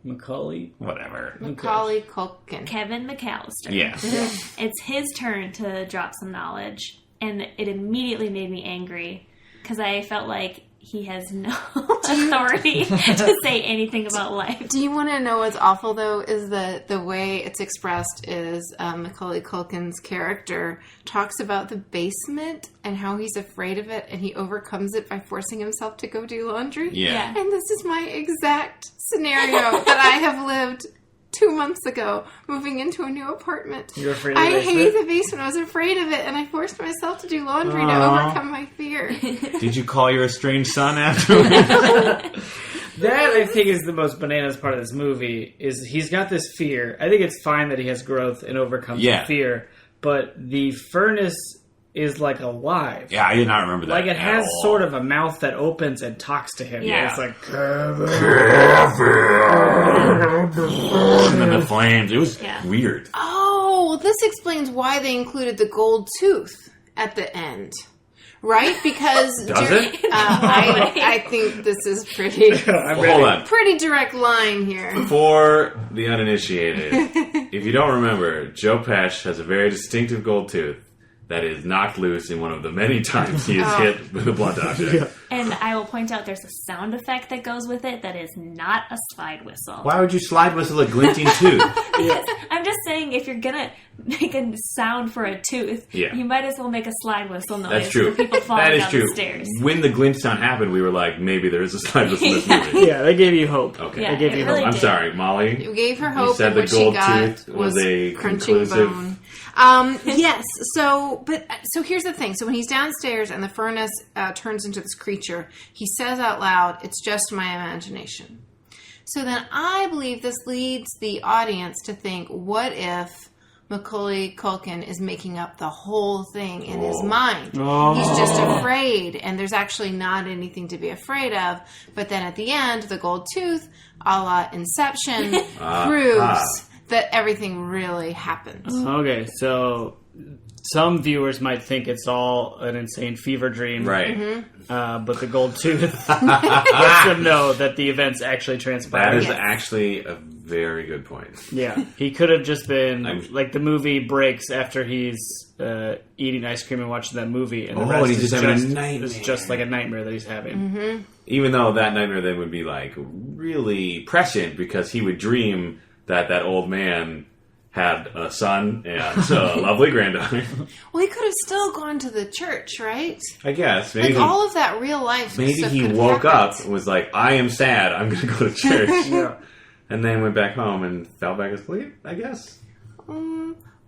Macaulay. Whatever. Macaulay Culkin. Kevin McCallister. Yeah. It's his turn to drop some knowledge. And it immediately made me angry because I felt like he has no authority to say anything about life. Do you want to know what's awful, though, is that the way it's expressed is Macaulay Culkin's character talks about the basement and how he's afraid of it, and he overcomes it by forcing himself to go do laundry. Yeah. And this is my exact scenario that I have lived 2 months ago, moving into a new apartment. You're afraid of the I basement? hate the basement. I was afraid of it, and I forced myself to do laundry to overcome my fear. Did you call your estranged son afterwards? That, I think, is the most bananas part of this movie, is he's got this fear. I think it's fine that he has growth and overcomes the fear, but the furnace is, like, alive. Yeah, I did not remember that. Like, it has sort of a mouth that opens and talks to him. Yeah. It's like... And then the flames. It was weird. Oh, well, this explains why they included the gold tooth at the end. Right? Because... Does it? I think this is pretty... Hold on. Pretty direct line here. For the uninitiated, if you don't remember, Joe Pesci has a very distinctive gold tooth that is knocked loose in one of the many times he is hit with a blunt object. And I will point out there's a sound effect that goes with it that is not a slide whistle. Why would you slide whistle a glinting tooth? I'm just saying, if you're gonna make a sound for a tooth, you might as well make a slide whistle noise. That's true. For people falling That is down true. the stairs. When the glint sound happened, we were like, maybe there is a slide whistle in this movie. Yeah, they gave you hope. Okay. Yeah, They gave it you really hope. I'm did. sorry, Molly. You gave her hope, said and the what she gold got tooth was a crunching conclusive- bone. Yes. So here's the thing. So when he's downstairs and the furnace turns into this creature, he says out loud, "It's just my imagination." So then I believe this leads the audience to think, what if Macaulay Culkin is making up the whole thing in his mind? Oh. He's just afraid, and there's actually not anything to be afraid of. But then at the end, the gold tooth, a la Inception, proves that everything really happens. Okay, so some viewers might think it's all an insane fever dream. Right. But the gold tooth lets them know that the events actually transpired. That is actually a very good point. Yeah, he could have just been like the movie breaks after he's eating ice cream and watching that movie, and the rest he's is just having a nightmare. It's just like a nightmare that he's having. Even though that nightmare then would be like really prescient because he would dream that old man had a son and a lovely granddaughter. Well, he could have still gone to the church, right? I guess. Maybe Like all of that real life. maybe stuff he could have woke up happened. and was like, I am sad, I'm going to go to church. Yeah. And then went back home and fell back asleep, I guess.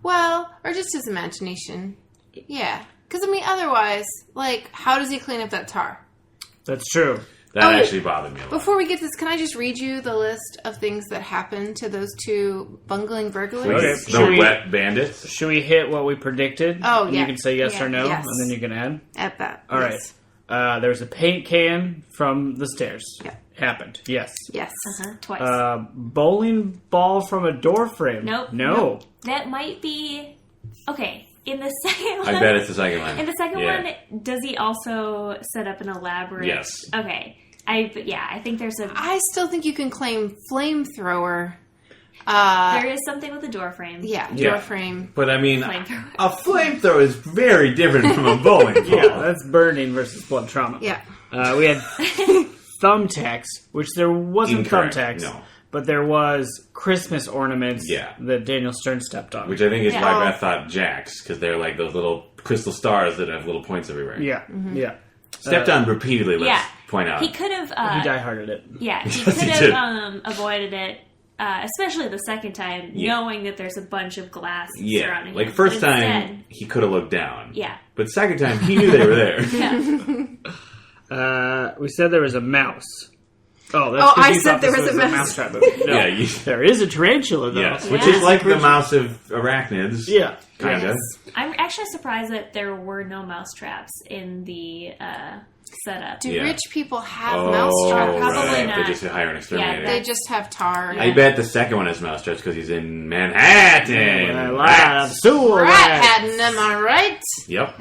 Well, or just his imagination. Yeah. Because, I mean, otherwise, like, how does he clean up that tar? That's true. That actually bothered me a lot. Before we get to this, can I just read you the list of things that happened to those two bungling burglars? Okay. The Should we- wet bandits. Should we hit what we predicted? Oh, And yeah. You can say yes Yeah, or no, yes. and then you can add. At that. All right. There's a paint can from the stairs. Yeah. Happened. Yes. Yes. Twice. Bowling ball from a door frame. Nope. No. That might be... Okay, in the second one... I bet it's the second one. In the second Yeah. one, does he also set up an elaborate... Yes. Okay. I think there's a... I still think you can claim flamethrower. there is something with the door frame. Yeah, Yeah. door frame. But I mean, Flamethrower. a flamethrower is very different from a bowling ball. Yeah, that's burning versus blood trauma. Yeah. We had thumbtacks, which there wasn't Incorrect. thumbtacks. No. But there was Christmas ornaments Yeah. that Daniel Stern stepped on. Which I think is Yeah. why Beth thought jacks, because they're like those little crystal stars that have little points everywhere. Yeah, yeah. Stepped on repeatedly, let's Yeah. point out. He could have... He die-harded it. Yeah, he Yes, could he have did. avoided it, especially the second time, knowing that there's a bunch of glass Yeah, surrounding like him. first But time, instead- he could have looked down. Yeah. But second time, he knew they were there. Yeah. We said there was a mouse. Oh, that's Oh, 'cause I you said thought there this was a a mouse. mousetrap movie. No, Yeah, you- there is a tarantula, though. Yes, which Yeah. is like the mouse of arachnids. Yeah. Kind of. I'm actually surprised that there were no mouse traps in the setup. Do Yeah. rich people have Oh, mousetraps? Probably right. not. They just hire an exterminator. Yeah, They just have tar. I bet the second one has mousetraps because he's in Manhattan. A lot of sewer Rat rats. hadn't, am I right? Yep.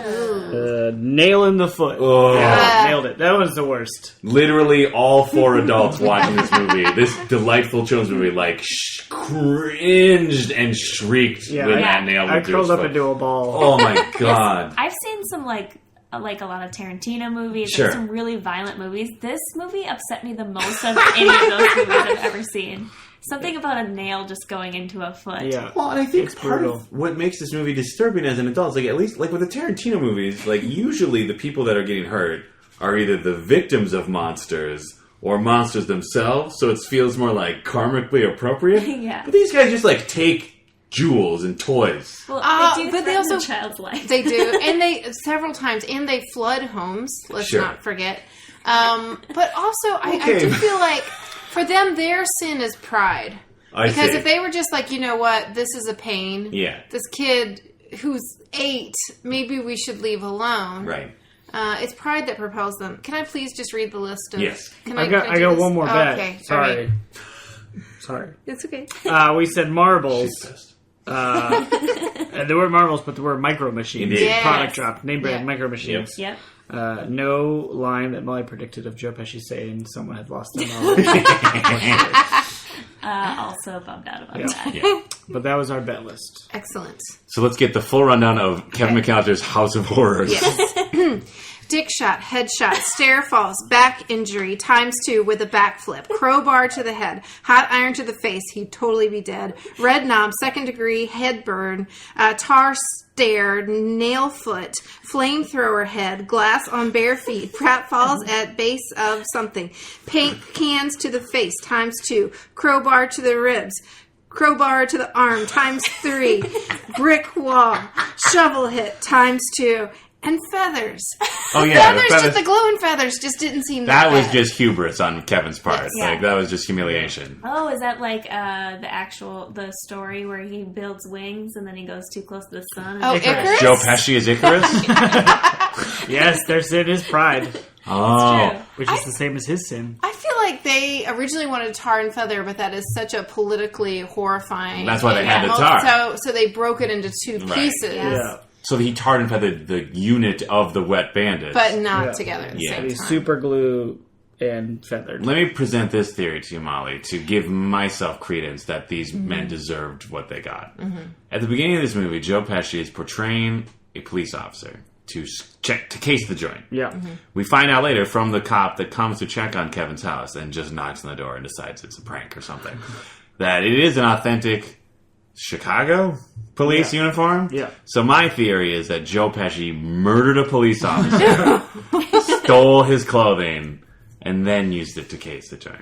Oh. Nail in the foot. Oh. Yeah, nailed it. That was the worst. Literally all four adults watching this movie, this delightful children's movie, like cringed and shrieked Yeah, when I- that nail I went through curled his up foot. into a ball. Oh my god. I've seen some like a lot of Tarantino movies, Sure. and some really violent movies. This movie upset me the most of any of those movies I've ever seen. Something about a nail just going into a foot. Yeah. Well, and I think It's part brutal. of what makes this movie disturbing as an adult is, like, at least, like, with the Tarantino movies, like, usually the people that are getting hurt are either the victims of monsters or monsters themselves, so it feels more like karmically appropriate. Yeah. But these guys just like take jewels and toys. Well, they do but they threaten also the child's life. They do, and they several times, and they flood homes. Let's Sure. not forget. But also, I Okay. do feel like for them, their sin is pride. Because if they were just like, you know what, this is a pain. Yeah. This kid who's 8, maybe we should leave alone. Right. It's pride that propels them. Can I please just read the list of? Yes. Can I can got do this? one more Oh, bet. Okay, Sorry. all right. Sorry. It's okay. We said marbles. She's pissed. And there were marbles, but there were micro machines. Indeed. Yes. Product drop. Name brand Yeah. micro machines. Yep. No line that Molly predicted of Joe Pesci saying someone had lost their marbles. Also bummed out about that. Yeah. But that was our bet list. Excellent. So let's get the full rundown of Kevin McCallister's House of Horrors. Yes. Dick shot, head shot, stair falls, back injury, ×2 with a backflip, crowbar to the head, hot iron to the face, he'd totally be dead, red knob, 2nd degree, head burn, tar stair, nail foot, flamethrower head, glass on bare feet, pratfalls at base of something, paint cans to the face, ×2, crowbar to the ribs, crowbar to the arm, ×3, brick wall, shovel hit, ×2, and feathers. Oh yeah, the Feathers, just the glowing feathers just didn't seem that was bad. just hubris on Kevin's part. Yeah. Like that was just humiliation. Oh, is that like the story where he builds wings and then he goes too close to the sun? And Oh, he crashes? Icarus? Joe Pesci is Icarus. Yes, their sin is pride, Oh, True. which is the same as his sin. I feel like they originally wanted tar and feather, but that is such a politically horrifying. That's why they had the animal. tar. So they broke it into 2 Right. pieces, Yes. so he tarred and feathered the unit of the Wet Bandits. but not Yeah. together at the Yeah. same He's time. super glue and feathered. Let me present this theory to you, Molly, to give myself credence that these men deserved what they got. At the beginning of this movie, Joe Pesci is portraying a police officer to case the joint. Yeah. We find out later from the cop that comes to check on Kevin's house and just knocks on the door and decides it's a prank or something, that it is an authentic Chicago police uniform. Yeah. So my theory is that Joe Pesci murdered a police officer, stole his clothing, and then used it to case the joint.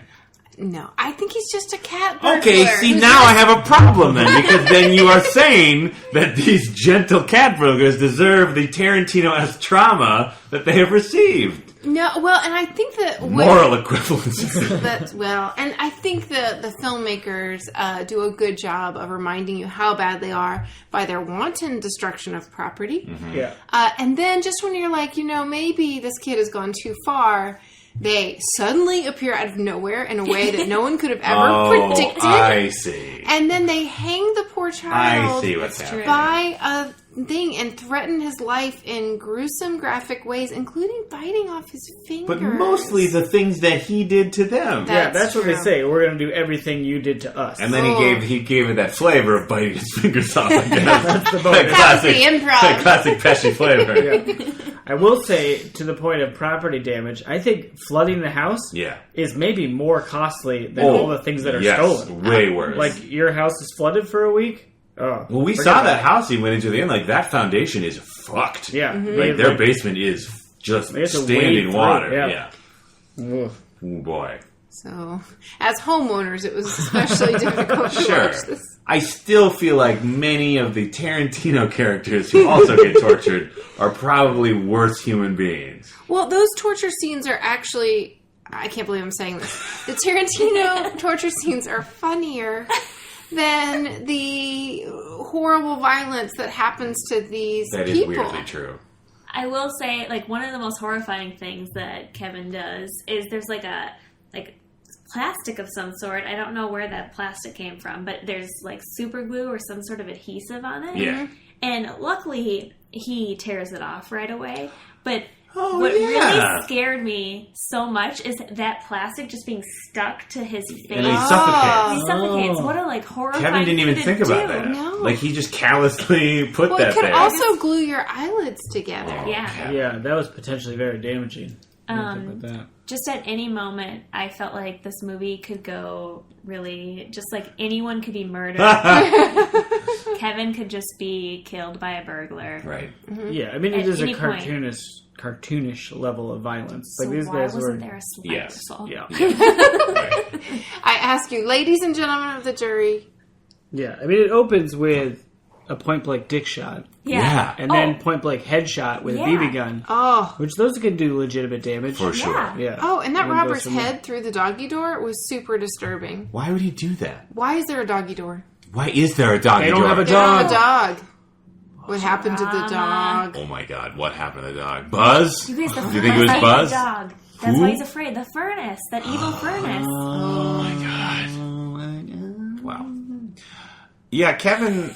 No, I think he's just a cat burglar. Okay, see, now I have a problem then, because then you are saying that these gentle cat burglars deserve the Tarantino-esque trauma that they have received. No, well, and I think that Moral equivalence. and I think the filmmakers do a good job of reminding you how bad they are by their wanton destruction of property. Yeah. And then just when you're like, maybe this kid has gone too far, they suddenly appear out of nowhere in a way that no one could have ever predicted. I see. And then they hang the poor I child see what's happening. by a thing and threaten his life in gruesome, graphic ways, including biting off his fingers. But mostly the things that he did to them. Yeah, that's what they true. say. We're going to do everything you did to us. And then Oh. he gave it that flavor of biting his fingers off, I guess. That's the that bonus. classic, That was the improv. that classic Pesci flavor. Yeah. I will say, to the point of property damage, I think flooding the house Yeah. is maybe more costly than all the things that are stolen. Way worse. Like, your house is flooded for a week? Oh, well, we forget saw about that it. house he went into the end. Like, that foundation is fucked. Yeah. Like, their basement is just They have to wade standing through, water. yeah. Yeah. Ugh. Oh, boy. So, as homeowners, it was especially difficult to Sure. watch this. I still feel like many of the Tarantino characters who also get tortured are probably worse human beings. Well, those torture scenes are actually... I can't believe I'm saying this. The Tarantino torture scenes are funnier than the horrible violence that happens to these That people. is weirdly true. I will say, like, one of the most horrifying things that Kevin does is there's like plastic of some sort. I don't know where that plastic came from, but there's like super glue or some sort of adhesive on it. Yeah. And luckily he tears it off right away. But Oh, what yeah. really scared me so much is that plastic just being stuck to his face. And he suffocates. He suffocates. What a like horrifying Kevin didn't even thing think to about do. that. No. Like, he just callously put Well, that it could there. also glue your eyelids together. Yeah. Yeah, that was potentially very damaging. I didn't think about that. Just at any moment, I felt like this movie could go really, just like anyone could be murdered. Kevin could just be killed by a burglar. Right. Yeah, I mean, it At is a any point. cartoonish level of violence. So Like these why guys wasn't were. there a slider Yes. assault? Yeah. Right. I ask you, ladies and gentlemen of the jury, Yeah, I mean, it opens with a point blank dick shot, Yeah. and then point blank headshot with a BB gun, oh, which those can do legitimate damage. For sure. Yeah. Yeah. oh, and that And then goes robber's from there. head through the doggy door was super disturbing. Why would he do that? Why is there a doggy door? Why is there a doggy They don't door? have a They don't have a dog. dog. What happened to the dog? Oh my god, what happened to the dog? Buzz? You guys, the Do you think it was furnace Buzz? ate the dog. That's Who? why he's afraid. The furnace. That evil furnace. Oh my god. Wow. Yeah, Kevin,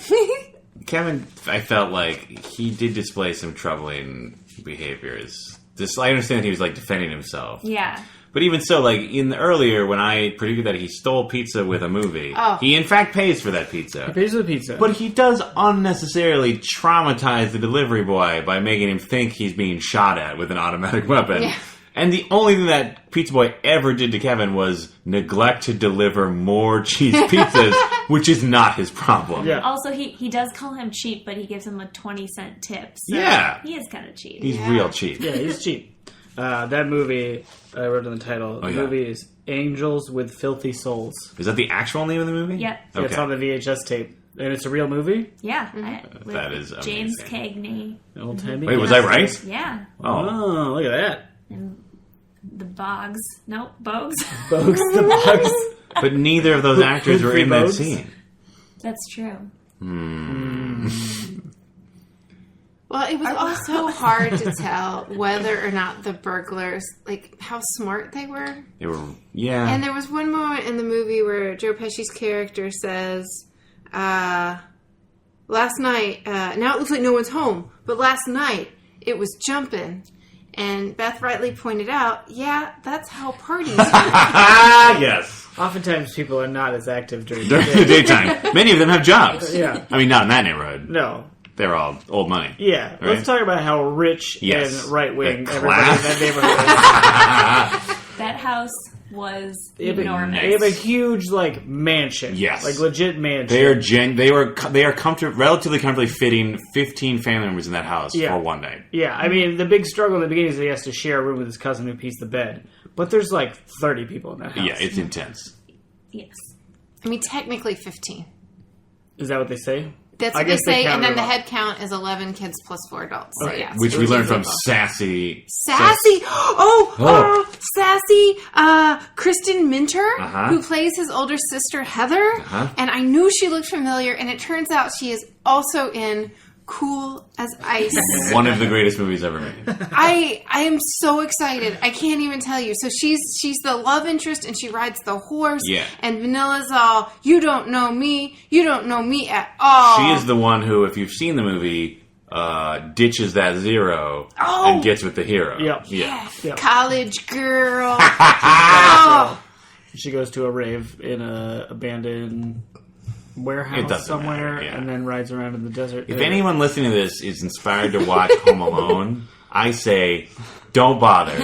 I felt like he did display some troubling behaviors. I understand he was like defending himself. Yeah. But even so, like in the earlier, when I predicted that he stole pizza with a movie, Oh. he in fact pays for that pizza. He pays for the pizza. But he does unnecessarily traumatize the delivery boy by making him think he's being shot at with an automatic weapon. Yeah. And the only thing that pizza boy ever did to Kevin was neglect to deliver more cheese pizzas, which is not his problem. yeah. Also, he does call him cheap, but he gives him a 20-cent tip. So Yeah. he is kind of cheap. He's real cheap. Yeah, he's cheap. That movie, I wrote in the title, the yeah. movie is Angels with Filthy Souls. Is that the actual name of the movie? Yep. Yeah, it's on the VHS tape. And it's a real movie? Yeah. With That is James amazing. Cagney. Old timey. Wait, was I right? Yeah. Oh. Oh, look at that. And the Boggs. Nope, Bogues. Bogues the Bugs. But neither of those actors were in that Bogues? scene. That's true. Well, it was also hard to tell whether or not the burglars, like, how smart they were. They were, yeah. And there was one moment in the movie where Joe Pesci's character says, last night, now it looks like no one's home, but last night it was jumping. And Beth rightly pointed out, yeah, that's how parties work. Yes. Oftentimes people are not as active during the During day. the daytime. Many of them have jobs. Yeah. I mean, not in that neighborhood. No. They're all old money. Yeah. Right? Let's talk about how rich Yes. and right-wing The everybody in class. that neighborhood is. That house was They have enormous. They have a huge, like, mansion. Yes. Like, legit mansion. They are relatively comfortably fitting 15 family members in that house Yeah. for one night. Yeah, I mean, the big struggle in the beginning is that he has to share a room with his cousin who pees the bed. But there's, like, 30 people in that house. Yeah, it's intense. Yes. I mean, technically 15. Is that what they say? That's I what they guess they say, count and then them the up. head count is 11 kids plus 4 adults. So, Okay. yeah. Which we learned from people. Sassy. Sassy! Sassy! Kristen Minter, Uh-huh. who plays his older sister Heather. Uh-huh. And I knew she looked familiar, and it turns out she is also in Cool as Ice. One of the greatest movies ever made. I am so excited. I can't even tell you. So she's the love interest, and she rides the horse. Yeah. And Vanilla's all, you don't know me. You don't know me at all. She is the one who, if you've seen the movie, ditches that zero Oh! and gets with the hero. Yep. Yeah. Yeah. College girl. Oh. She goes to a rave in a abandoned warehouse It doesn't somewhere matter, yeah. and then rides around in the desert. If anyone listening to this is inspired to watch Home Alone, I say, don't bother.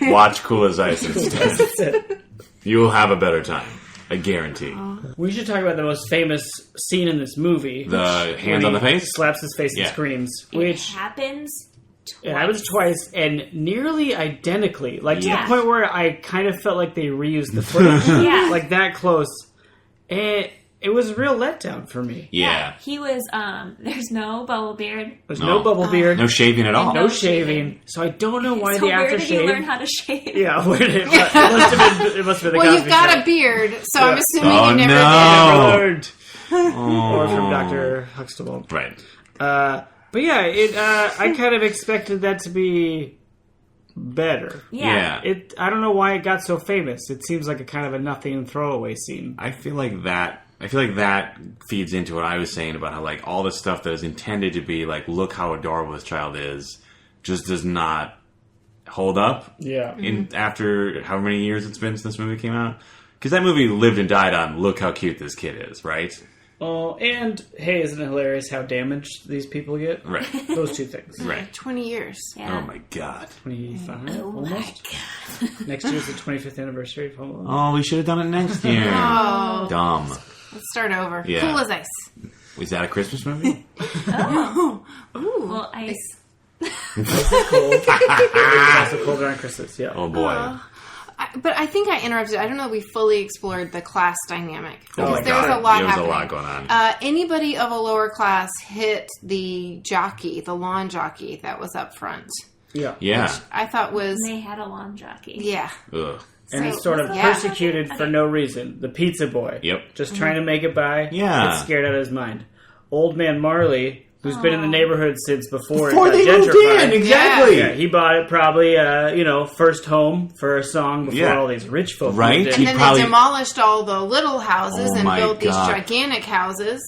Watch Cool as Ice instead. That's it. You will have a better time. I guarantee. We should talk about the most famous scene in this movie. The hands when on the he face? Slaps his face Yeah. and screams. It Which happens twice. it happens twice and nearly identically. Like to Yes. the point where I kind of felt like they reused the footage. Yeah. Like that close. And it was a real letdown for me. Yeah. He was, there's no bubble beard. There's No. no bubble beard. No shaving at all. No No shaving. shaving. So I don't know why So the where did he aftershave. learn how to shave? Yeah, where did it must have been? It must have been the Well, you've Cosby got Show. a beard, so I'm Yeah. assuming Oh, you never no. did. Learned. Or from Dr. Huxtable. Right. But yeah, I kind of expected that to be better. Yeah. I don't know why it got so famous. It seems like a kind of a nothing throwaway scene. I feel like that feeds into what I was saying about how like all the stuff that is intended to be like, look how adorable this child is, just does not hold up. Yeah. In after how many years it's been since this movie came out, because that movie lived and died on look how cute this kid is, right? Oh, and hey, isn't it hilarious how damaged these people get? Right. Those two things. Right. 20 years. Yeah. Oh my god. 25, Oh almost. my God. Next year's the 25th anniversary of Home Alone. Oh, we should have done it next year. Oh. Dumb. Let's start over. Yeah. Cool as Ice. Was that a Christmas movie? Oh. Ooh. Well, ice. Ice is cold. Ice is colder on Christmas. Yeah. Oh boy. But I think I interrupted. I don't know if we fully explored the class dynamic. Oh my Because there was God. a lot There was happening. a lot going on. Anybody of a lower class hit the jockey, the lawn jockey that was up front. Yeah. Yeah. I thought was, And they had a lawn jockey. yeah. Ugh. And he's So- sort of yeah. persecuted for no reason. The pizza boy. Yep. Just trying to make it by. Yeah. Gets scared out of his mind. Old man Marley, who's been in the neighborhood since before Before it they got moved gentrified. in, exactly. Yeah, he bought it probably, first home for a song before Yeah. all these rich folk Right? moved in. And He then probably- they demolished all the little houses Oh and my built these God. gigantic houses.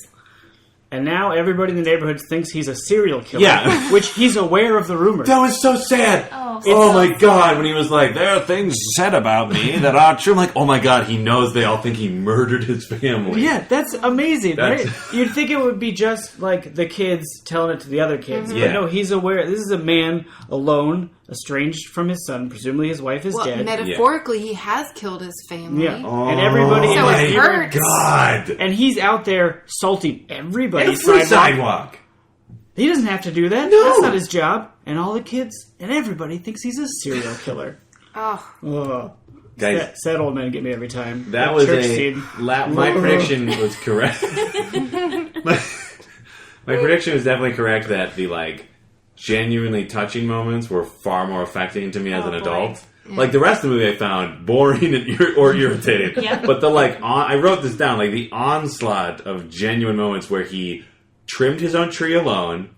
And now everybody in the neighborhood thinks he's a serial killer. Yeah. Which he's aware of the rumors. That was so sad. Oh, Oh my God, when he was like, there are things said about me that aren't true. I'm like, oh my God, he knows they all think he murdered his family. Yeah, that's amazing, That's- right? You'd think it would be just like the kids telling it to the other kids. Yeah. But no, he's aware. This is a man alone, estranged from his son. Presumably his wife is Well, dead. metaphorically, he has killed his family. Yeah. Oh, And everybody in So his it neighborhood- hurts. God. And he's out there salting everybody's Every sidewalk. sidewalk. He doesn't have to do that. No. That's not his job. And all the kids and everybody thinks he's a serial killer. Oh, Oh. Guys, Sad old men get me every time. that was church a... scene. my prediction was correct. my prediction was definitely correct that the, genuinely touching moments were far more affecting to me as Oh, an boy. adult. Like, the rest of the movie I found boring and or irritating. Yeah. But the, I wrote this down, the onslaught of genuine moments where he trimmed his own tree alone,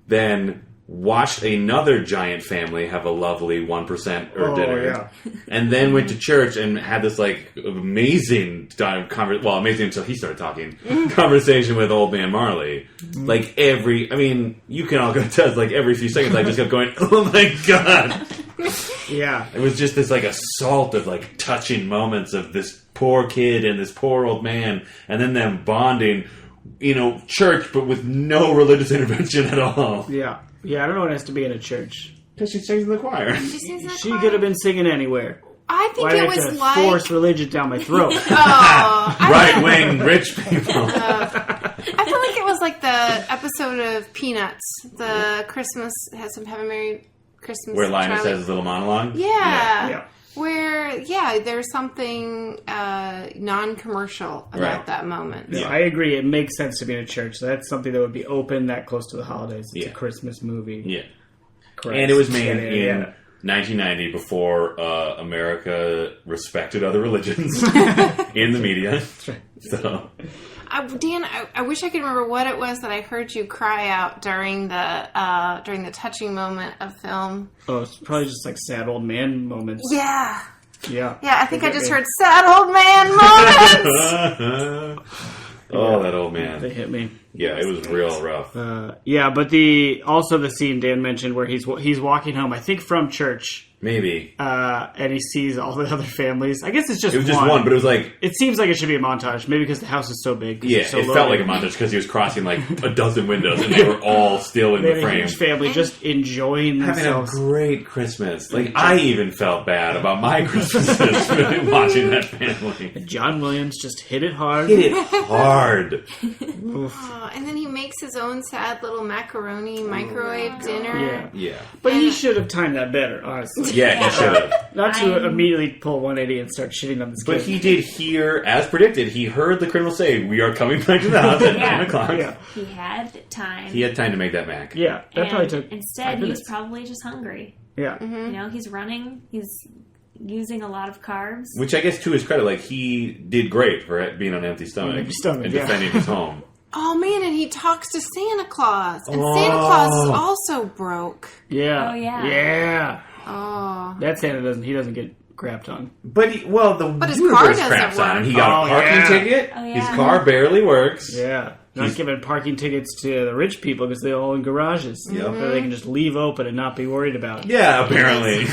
then watched another giant family have a lovely 1% or dinner, yeah. and then went to church and had this amazing amazing until he started talking conversation with old man Marley. You can all go test. Every few seconds, I just kept going, "Oh my God!" Yeah. It was just this assault of touching moments of this poor kid and this poor old man, and then them bonding. Church, but with no religious intervention at all. Yeah. Yeah, I don't know what it has to be in a church. Because she sings in the choir. She could have been singing anywhere. I think Why do it I was have to like force religion down my throat? Right wing rich people. I feel like it was like the episode of Peanuts, the Christmas has some Have a Merry Christmas. Where Linus Charlie. has his little monologue. Yeah. Yeah. Where there's something non-commercial about Right. that moment. No, I agree. It makes sense to be in a church. That's something that would be open that close to the holidays. It's Yeah. a Christmas movie. Yeah. Christ. And it was made Yeah. in 1990 before America respected other religions in the media. So Dan, I wish I could remember what it was that I heard you cry out during the touching moment of film. Oh, it's probably just sad old man moments. Yeah. Yeah. Yeah, I think I They just get me. heard sad old man moments. Oh, that old They man. hit me. Yeah, it was real rough. Yeah, but also the scene Dan mentioned where he's walking home, I think from church, Maybe. and he sees all the other families. I guess it's just It was just one, but it was it seems like it should be a montage, maybe because the house is so big. 'cause yeah, it's so it low. felt like a montage because he was crossing a dozen windows and they were all still in They the had a frame. huge family just enjoying Having a themselves. great Christmas. I even felt bad about my Christmases watching that family. John Williams just hit it hard. Hit it hard. Oh, and then he makes his own sad little macaroni microwave dinner. Yeah. Yeah. But he should have timed that better, honestly. Yeah, he should have. Not to immediately pull 180 and start shitting on this But kid. he did hear, as predicted, he heard the criminal say, "We are coming back to the house at 9 o'clock." Yeah. He had time. He had time to make that mac. Yeah, that and probably took instead 5 he was minutes. probably just hungry. Yeah. He's running. He's using a lot of carbs. Which I guess, to his credit, he did great for being on an empty stomach, Empty stomach, and yeah. defending his home. Oh man, and he talks to Santa Claus. And Santa Claus is also broke. Yeah. Oh, yeah. Yeah. Oh. That Santa doesn't get crapped on. But his his car doesn't craps on him. work. He got a parking yeah. ticket. Oh, His yeah. car barely works. Yeah. Not giving parking tickets to the rich people because they all own garages. Yep. So they can just leave open and not be worried about it. Yeah, apparently.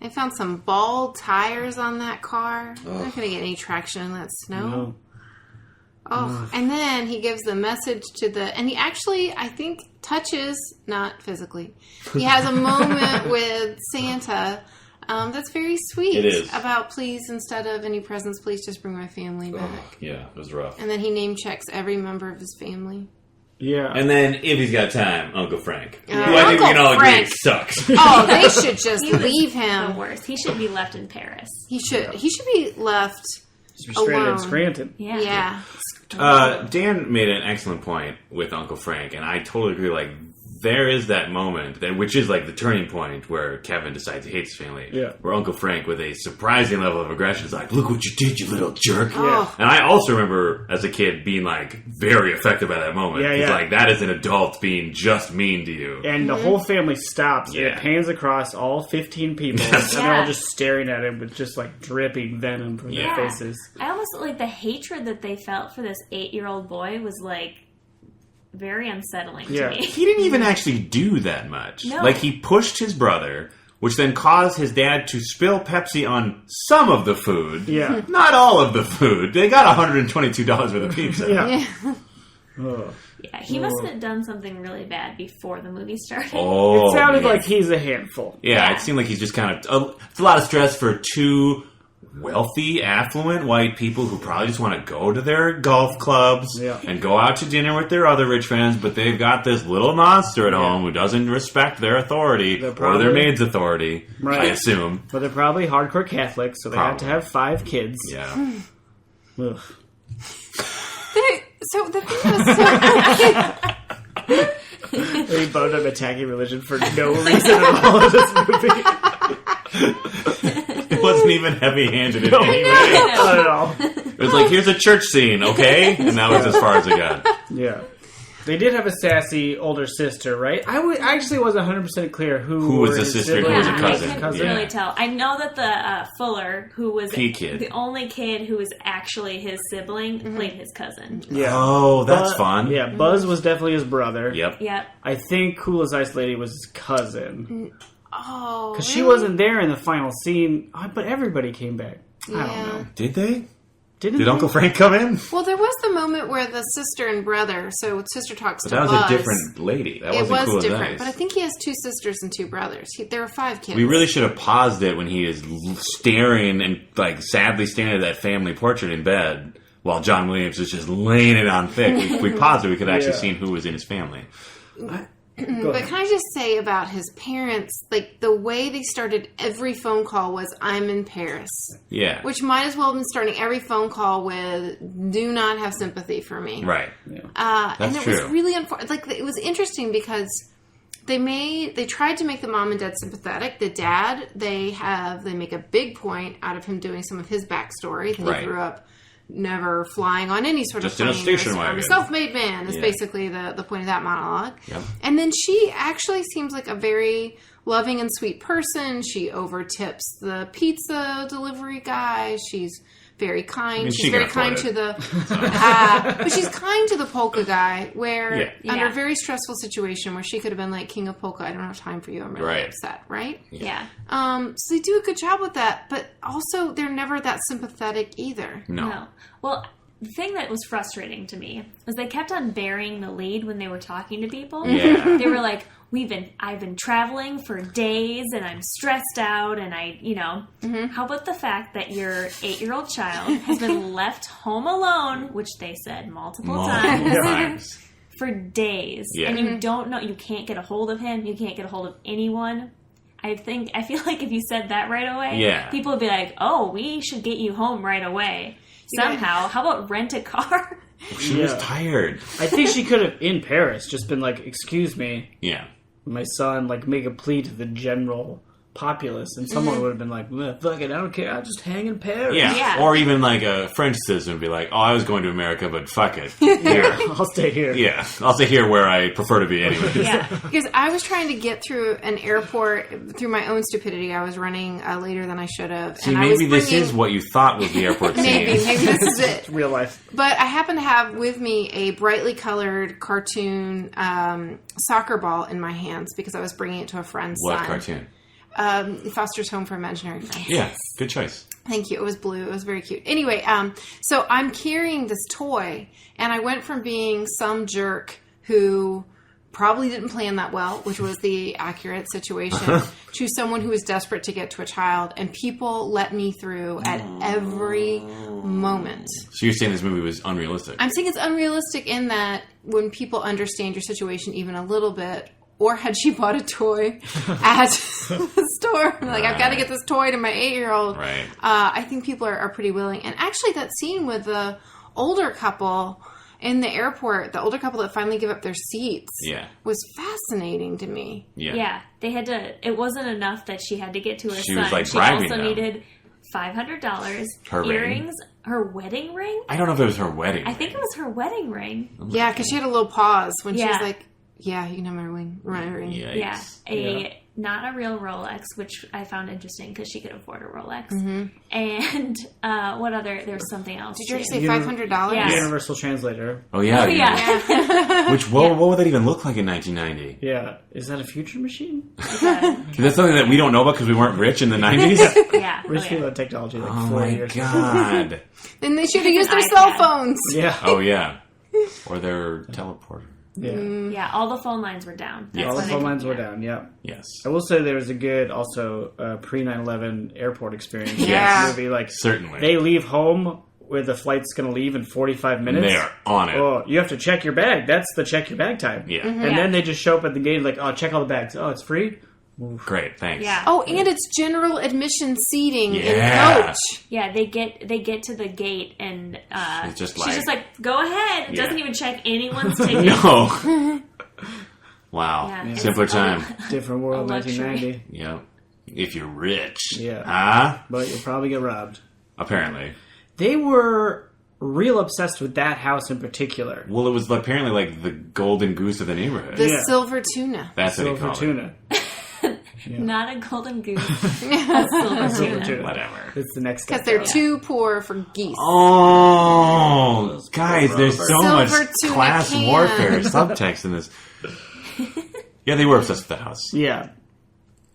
They found some bald tires on that car. They're not going to get any traction in that snow. No. Oh, and then he gives the message and he actually, I think, touches, not physically. He has a moment with Santa That's very sweet. It is. About please, instead of any presents, please just bring my family back. Yeah, it was rough. And then he name checks every member of his family. Yeah. And then, if he's got time, Uncle Frank. Who I think Uncle we can all agree Frank. sucks. Oh, they should just He was leave the him. worst. He should be left in Paris. He should be left Just be stranded in alone. Scranton. Yeah. Yeah. Dan made an excellent point with Uncle Frank, and I totally agree. Like, there is that moment, which is like the turning point where Kevin decides he hates his family. Yeah. Where Uncle Frank, with a surprising level of aggression, is like, "Look what you did, you little jerk!" Oh. And I also remember as a kid being like very affected by that moment. Yeah, It's yeah. like that is an adult being just mean to you. And the whole family stops. And Yeah. it pans across all 15 people. Yes. And they're all Yeah. just staring at him with just like dripping venom from Yeah. their faces. I almost like the hatred that they felt for this 8-year-old boy was like very unsettling Yeah. to me. He didn't even actually do that much. No. Like, he pushed his brother, which then caused his dad to spill Pepsi on some of the food. Yeah. Not all of the food. They got $122 worth of pizza. Yeah. Yeah. Ugh. Yeah, he must have done something really bad before the movie started. Oh, It sounded man. like he's a handful. Yeah, Yeah. it seemed like he's just kind of... it's a lot of stress for two wealthy, affluent white people who probably just want to go to their golf clubs Yeah. and go out to dinner with their other rich friends, but they've got this little monster at Yeah. home who doesn't respect their authority They're or probably- their maid's authority, Right. I assume. But they're probably hardcore Catholics, so they have to Probably. have 5 kids. Yeah. Ugh. So the thing was, They both are attacking religion for no reason at all in this movie. It wasn't even heavy-handed in No. any way. Not at all. It was like, here's a church scene, okay? And that was as far as it got. Yeah. They did have a sassy older sister, right? I actually wasn't 100% clear who was were the his sister and siblings. who was a I cousin. couldn't Yeah. really tell. I know that the Fuller, who was P-kid. the only kid who was actually his sibling, played his cousin. Yeah. Oh, that's fun. Yeah, Buzz was definitely his brother. Yep. Yep. I think Cool as Ice Lady was his cousin. oh, Because she wasn't there in the final scene, but everybody came back. I Yeah. don't know. Did they? Didn't Did they? Uncle Frank come in? Well, there was the moment where the sister and brother. So sister talks But to that was Buzz. a different lady. That It wasn't was Cool different, as Ice. but I think he has 2 sisters and 2 brothers. There were 5 kids. We really should have paused it when he is staring and like sadly staring at that family portrait in bed while John Williams is just laying it on thick. If we paused it, we could actually Yeah. see who was in his family. Go But ahead. can I just say about his parents, like the way they started every phone call was "I'm in Paris," Yeah. which might as well have been starting every phone call with "Do not have sympathy for me." Right. And That's it was true. really like it was interesting because they tried to make the mom and dad sympathetic. The dad, they make a big point out of him doing some of his backstory. He Right. grew up never flying on any sort Just of in a plane. station I'm wagon. a self-made man is Yeah. basically the point of that monologue. Yep. And then she actually seems like a very loving and sweet person. She overtips the pizza delivery guy. She's very kind. mean, She's she very can kind afford to it. the, but she's kind to the polka guy. Where Yeah. under a Yeah. very stressful situation where she could have been like, "King of Polka, I don't have time for you. I'm really Right. upset." Right? Yeah. So they do a good job with that, but also they're never that sympathetic either. No. Well, the thing that was frustrating to me was they kept on burying the lead when they were talking to people. Yeah. They were like, I've been traveling for days and I'm stressed out and how about the fact that your 8-year-old child has been left home alone, which they said multiple times, Multiple times. for days. Yeah. And you don't know, you can't get a hold of him, you can't get a hold of anyone. I feel like if you said that right away, Yeah. people would be like, oh, we should get you home right away. Somehow. How about rent a car? She was tired. I think she could have, in Paris, just been like, "Excuse me, Yeah. my son," like make a plea to the general populace, and someone would have been like, "Fuck it, I don't care, I'll just hang in Paris." Yeah. Yeah. Or even like a French citizen would be like, "Oh, I was going to America, but fuck it. Here." I'll stay here. Yeah. I'll stay here where I prefer to be anyway. Yeah. Because I was trying to get through an airport through my own stupidity. I was running later than I should have. See, and I was maybe this bringing- is what you thought was the airport scene. maybe this is it. Real life. But I happen to have with me a brightly colored cartoon soccer ball in my hands because I was bringing it to a friend's What son. cartoon? Foster's Home for Imaginary Friends. Yeah. Good choice. Thank you. It was blue. It was very cute. Anyway, so I'm carrying this toy, and I went from being some jerk who probably didn't plan that well, which was the accurate situation, to someone who was desperate to get to a child, and people let me through at every moment. So you're saying this movie was unrealistic? I'm saying it's unrealistic in that when people understand your situation even a little bit, or had she bought a toy at the store, like, I've got to get this toy to my 8-year-old. Right. I think people are pretty willing. And actually that scene with the older couple in the airport, the older couple that finally give up their seats, was fascinating to me. Yeah. They had to, it wasn't enough that she had to get to her She son. was, like, she bribing also them. needed $500, Her earrings, ring? her wedding ring. I don't know if it was her wedding. I think it was her wedding ring. Yeah, because she had a little pause when she was like, yeah, you can have my ring. Yikes. Yeah, not a real Rolex, which I found interesting because she could afford a Rolex. And what other? There's something else. Did you ever say $500? Yeah. Universal translator. Oh, yeah. Yeah. Which, what would that even look like in 1990? Yeah. Is that a future machine? That's something that we don't know about because we weren't rich in the 90s? Yeah. Rich people had technology like Oh 4 my years. God. Then they should have used their iPad. cell phones. Yeah. Oh, yeah. Or their teleporter. Yeah. Yeah, all the phone lines were down. That's All the when phone they- lines were down, yeah. Yes. I will say there was a good, also, pre 9/11 airport experience. Yeah. Movie, like, Certainly. they leave home where the flight's going to leave in 45 minutes. They are on it. Oh, you have to check your bag. That's the check your bag time. Yeah. And then they just show up at the gate like, oh, check all the bags. Oh, it's free? Great, thanks. Yeah. Oh, and it's general admission seating in Yeah. coach. Yeah, they get to the gate and It's just she's like- just like, go ahead. Yeah. Doesn't even check anyone's ticket. No. Wow. Yeah. Simpler time. Different world, A luxury. 1990. Yep. If you're rich. Yeah. Huh? But you'll probably get robbed. Apparently. They were real obsessed with that house in particular. Well, it was apparently like the golden goose of the neighborhood. The Yeah. silver tuna. That's what he Silver called tuna. Not a golden goose. A silver Silver tuna. tuna. Whatever. It's the next step. Because they're too poor for geese. Oh, guys, there's so Silver much tuna class can. warfare subtext in this. Yeah, they were obsessed with the house. Yeah.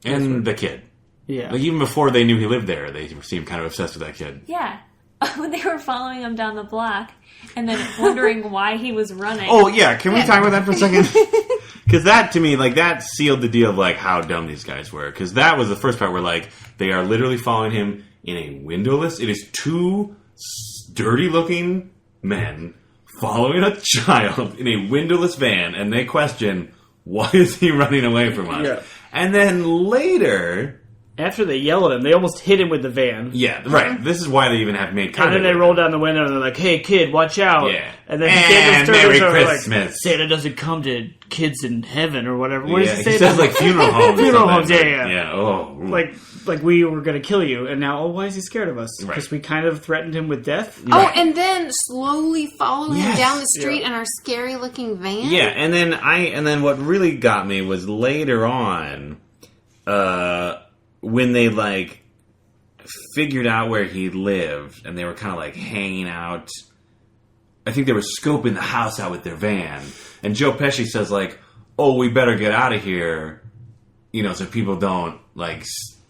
And the kid. Yeah. Like, even before they knew he lived there, they seemed kind of obsessed with that kid. Yeah. When they were following him down the block and then wondering why he was running. Oh, yeah, can we talk about that for a second? Because that, to me, like, that sealed the deal of, like, how dumb these guys were. Because that was the first part where, like, they are literally following him in a windowless... It is two dirty-looking men following a child in a windowless van, and they question, why is he running away from us? Yeah. And then later... After they yell at him, they almost hit him with the van. Yeah, right. This is why they even have made And contact then they with roll him. down the window and they're like, hey, kid, watch out. Yeah. And then And Merry Christmas. like, Santa doesn't come to kids in heaven or whatever. What does Yeah, he say? he says, like, funeral homes. or Funeral something. homes, yeah. Yeah, oh. Like we were going to kill you. And now, why is he scared of us? Right. Because we kind of threatened him with death? Oh, Right. and then slowly following Yes. down the street Yeah. in our scary looking van. Yeah, and then what really got me was later on, when they like figured out where he lived, and they were kind of like hanging out. I think they were scoping the house out with their van, and Joe Pesci says like, "Oh, we better get out of here," so people don't like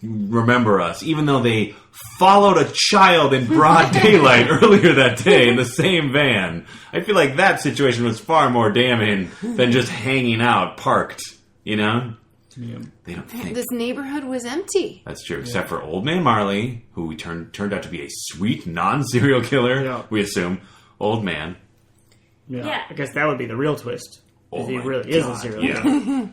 remember us, even though they followed a child in broad daylight earlier that day in the same van. I feel like that situation was far more damning than just hanging out parked, Yeah. They don't think. This neighborhood was empty. That's true, except for Old Man Marley, who we turned out to be a sweet non-serial killer, Yeah. we assume. Old man. Yeah. I guess that would be the real twist. Oh he my really is a God, serial yeah. killer.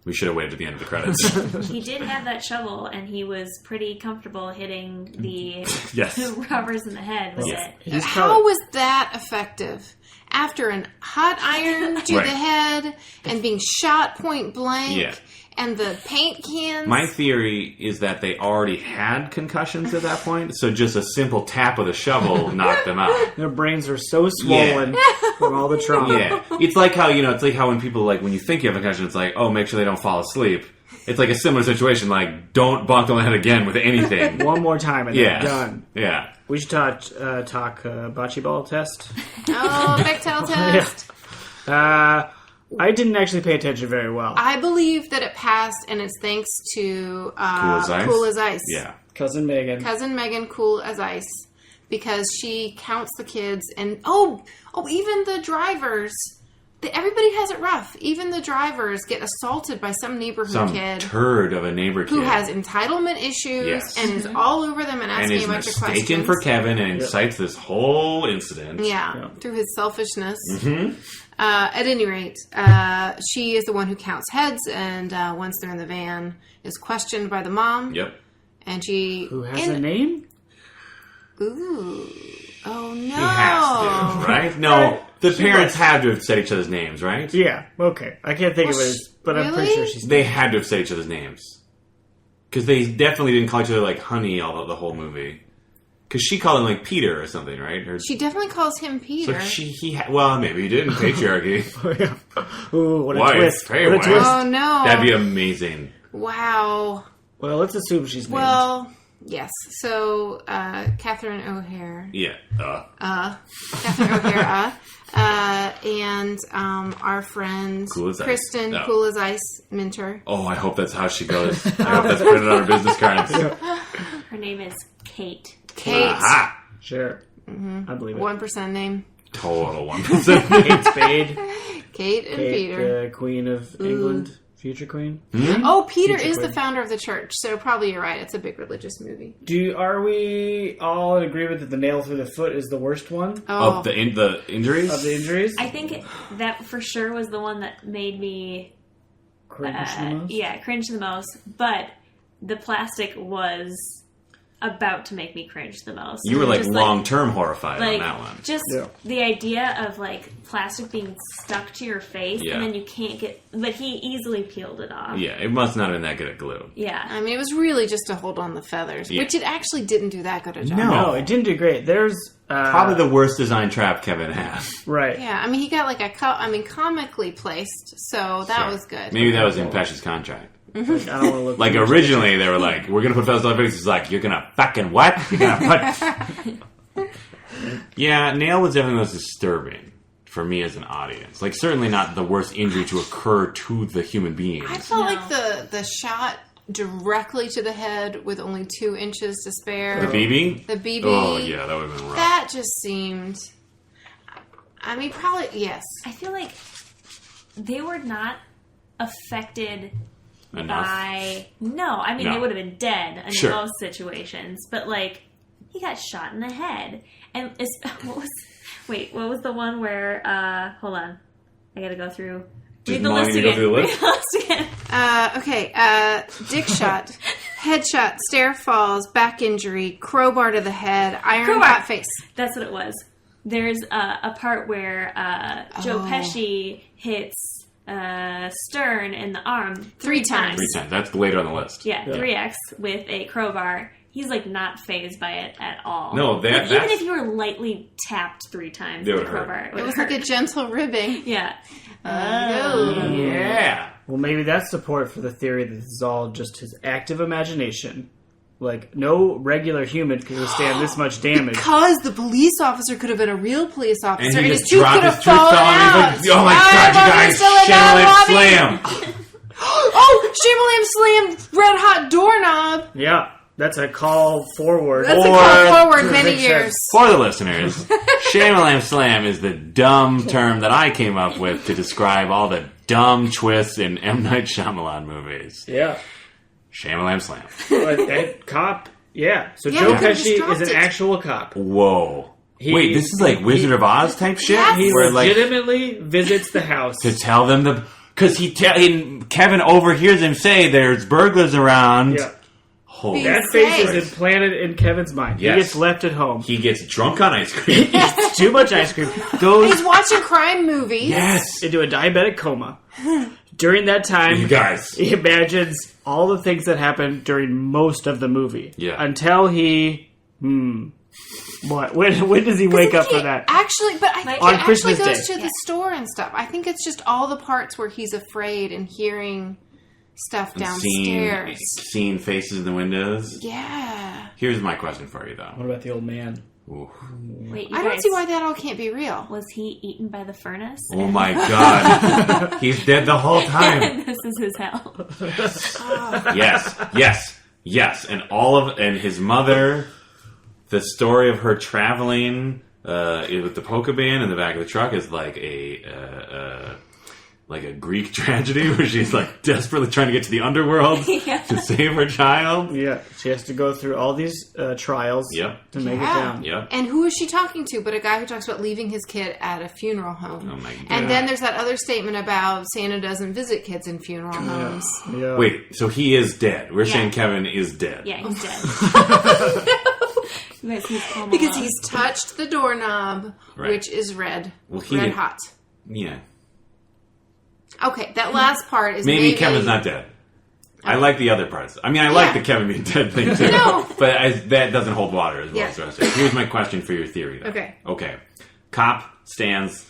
We should have waited at the end of the credits. He did have that shovel, and he was pretty comfortable hitting the Yes. robbers in the head with Yeah. it. He's How probably- was that effective? After a hot iron to Right. the head and being shot point blank Yeah. and the paint cans. My theory is that they already had concussions at that point, so just a simple tap with a shovel knocked them out. Their brains are so swollen from all the trauma. Yeah, it's like how when people when you think you have a concussion, it's like, oh, make sure they don't fall asleep. It's like a similar situation, like don't bonk them on the head again with anything. One more time and Yeah, they're done. yeah. We should talk bocce ball test. Oh, Bechtel test. I didn't actually pay attention very well. I believe that it passed, and it's thanks to Cool as Ice? Yeah. Cousin Megan. Cousin Megan, cool as ice, because she counts the kids, and even the drivers Everybody has it rough. Even the drivers get assaulted by some neighborhood kid. Some turd of a neighbor kid. Who has entitlement issues and is all over them and asking a bunch of questions. And is mistaken for Kevin and incites this whole incident. Yeah, through his selfishness. Mm-hmm. At any rate, she is the one who counts heads, and once they're in the van, is questioned by the mom. Yep. And she... Who has a name? Ooh. Oh, no. He has to, right? No, the parents had to have said each other's names, right? Yeah, okay. I can't think of it, but I'm pretty sure she's... They had to have said each other's names. Because they definitely didn't call each other, like, honey all the whole movie. Because she called him, like, Peter or something, right? Or, she definitely calls him Peter. So well, maybe he didn't. Patriarchy. Ooh, what a twist. What a twist. Oh, no. That'd be amazing. Wow. Well, let's assume she's named. Well, yes. So, Catherine O'Hare. Yeah. Catherine O'Hara. And our friend Kristen, Cool as Ice Minter. Oh, I hope that's how she goes. I hope that's printed on her business cards. Her name is Kate. Aha. Sure. Mm-hmm. I believe it. 1% name. Total 1%. Kate Spade. Kate and Peter. Queen of England. Future queen. Mm-hmm. Oh, Peter is the founder of the church, so probably you're right. It's a big religious movie. Are we all in agreement that the nail through the foot is the worst one? Oh. Of the injuries? Of the injuries? I think that for sure was the one that made me... Cringe the most? Yeah, cringe the most. But the plastic was... about to make me cringe the most. You were long-term horrified on that one. Just the idea of plastic being stuck to your face and then you can't get... But he easily peeled it off. Yeah, it must not have been that good at glue. Yeah. I mean, it was really just to hold on the feathers, which it actually didn't do that good a job. No, it didn't do great. There's... probably the worst design trap Kevin has. Right. Yeah, I mean, he got comically placed, so that was good. Maybe that was in Pesci's contract. I don't want to look originally they were like, we're going to put feathers on our faces. It's like, you're going to fucking what? You're going to put... Yeah, nail was definitely the most disturbing for me as an audience. Certainly not the worst injury to occur to the human being. I felt like the shot directly to the head with only 2 inches to spare. The BB? The BB. Oh, yeah, that would have been rough. That just seemed... I mean, probably, yes. I feel like they were not affected... Enough? No, I mean, they would have been dead in most situations. But, he got shot in the head. And what was the one where, hold on. I gotta go through. Read the list again. Okay, dick shot, headshot, stair falls, back injury, crowbar to the head, iron hot face. That's what it was. There's a part where Joe Pesci hits... Stern in the arm 3 times. 3 times. That's later on the list. Yeah, 3x with a crowbar. He's not phased by it at all. No, even if you were lightly tapped 3 times with a crowbar, it was like a gentle ribbing. Yeah. Yeah. Well, maybe that's support for the theory that this is all just his active imagination. No regular human could withstand this much damage. Because the police officer could have been a real police officer, and his just tooth could have fallen out. Like, oh my god, you guys, Shamalam Slam! Oh, Shamalam Slam, red hot doorknob. Yeah, that's a call forward. That's a call forward many years. For the listeners, Shamalam Slam is the dumb term that I came up with to describe all the dumb twists in M. Night Shyamalan movies. Yeah. Shamalam Slam. That cop, so Joe Pesci is an actual cop. Whoa. Wait, this is like Wizard of Oz type shit? Yes. He legitimately visits the house. To tell them because Kevin overhears him say there's burglars around. Yeah. Holy. That face is implanted in Kevin's mind. Yes. He gets left at home. He gets drunk on ice cream. He eats too much ice cream. He's watching crime movies. Yes. Into a diabetic coma. During that time, you guys, he imagines all the things that happened during most of the movie. Yeah. Until he, what? When does he wake up for that? Actually, but I think on he Christmas actually goes Day. to the store and stuff. I think it's just all the parts where he's afraid and hearing stuff downstairs. Seeing faces in the windows. Yeah. Here's my question for you, though. What about the old man? Ooh. Wait, I don't see why that all can't be real. Was he eaten by the furnace? Oh my god. He's dead the whole time. This is his hell. Yes. And his mother, the story of her traveling, with the polka band in the back of the truck is like a Greek tragedy where she's like desperately trying to get to the underworld to save her child. Yeah, she has to go through all these trials to make it down. Yep. And who is she talking to but a guy who talks about leaving his kid at a funeral home? Oh my God. And then there's that other statement about Santa doesn't visit kids in funeral homes. Yeah. Wait, so he is dead. We're saying Kevin is dead. Yeah, he's dead. Because he's touched the doorknob, Right. which is red. Well, he red did- hot. Yeah. Okay, that last part is Maybe Kevin's not dead. I like the other parts. I mean, I like the Kevin being dead thing too. No. But that doesn't hold water as well Yeah. as the rest of it. Here's my question for your theory, though. Okay. Cop stands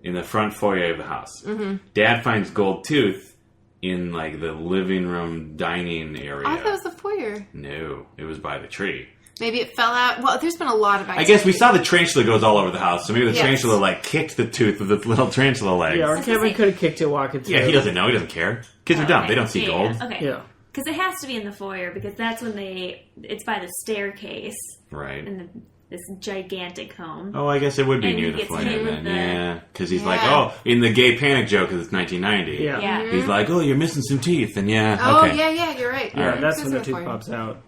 in the front foyer of the house. Mm-hmm. Dad finds gold tooth in like the living room dining area. I thought it was the foyer. No, it was by the tree. Maybe it fell out. Well, there's been a lot of I guess we saw the tarantula goes all over the house, so maybe the Yes. tarantula like kicked the tooth with its little tarantula legs. Yeah, or Kevin could have kicked it walking through. Yeah, he doesn't know. He doesn't care. Kids are dumb. They don't see gold. Okay. Yeah. Because it has to be in the foyer because that's when it's by the staircase Right. in this gigantic home. Oh, I guess it would be And near he the gets foyer hit with then. the- Yeah, because he's Yeah. like, oh, in the gay panic joke because it's 1990. Yeah. Yeah. He's like, oh, you're missing some teeth, and Oh, okay. yeah, you're right. Yeah, It that's says when the in tooth foyer. pops out.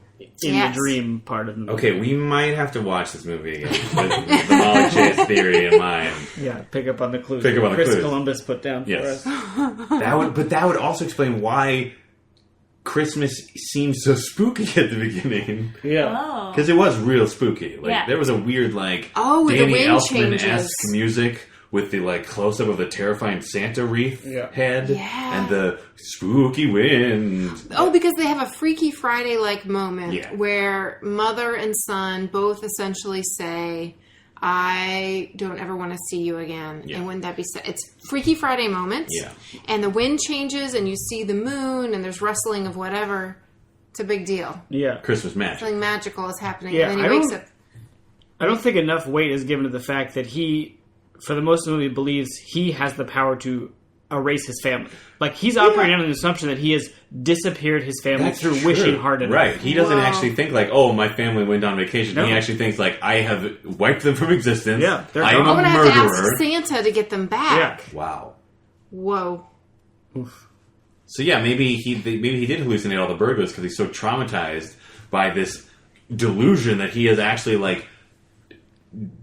In Yes. the dream part of the movie. Okay, we might have to watch this movie again with the Molly Chase theory in mind. Yeah, pick up on the clues. Pick up on the Chris clues. Columbus put down Yes. for us. That would also explain why Christmas seems so spooky at the beginning. Yeah. Oh. Because it was real spooky. Like Yeah. there was a weird like Oh, with the Danny wind Elfman-esque changes. music with the like close up of the terrifying Santa wreath head Yeah. and the spooky wind. Oh, because they have a Freaky Friday-like moment Yeah. where mother and son both essentially say, I don't ever want to see you again. Yeah. And wouldn't that be sad? It's Freaky Friday moments. Yeah. And the wind changes and you see the moon and there's rustling of whatever. It's a big deal. Yeah. Christmas magic. Something magical is happening. Yeah, and then I he wakes don't- up. I don't think enough weight is given to the fact that he, for the most of the movie, believes he has the power to erase his family. Like, he's operating under the assumption that he has disappeared his family through true. wishing hard enough. Right. He doesn't Wow. actually think like, oh, my family went on vacation. No. He actually thinks like, I have wiped them from existence. Yeah, they're I am gone. a I'm going to have to murderer. ask Santa to get them back. Yeah. Wow. Whoa. So yeah, maybe he did hallucinate all the burglars because he's so traumatized by this delusion that he has actually like,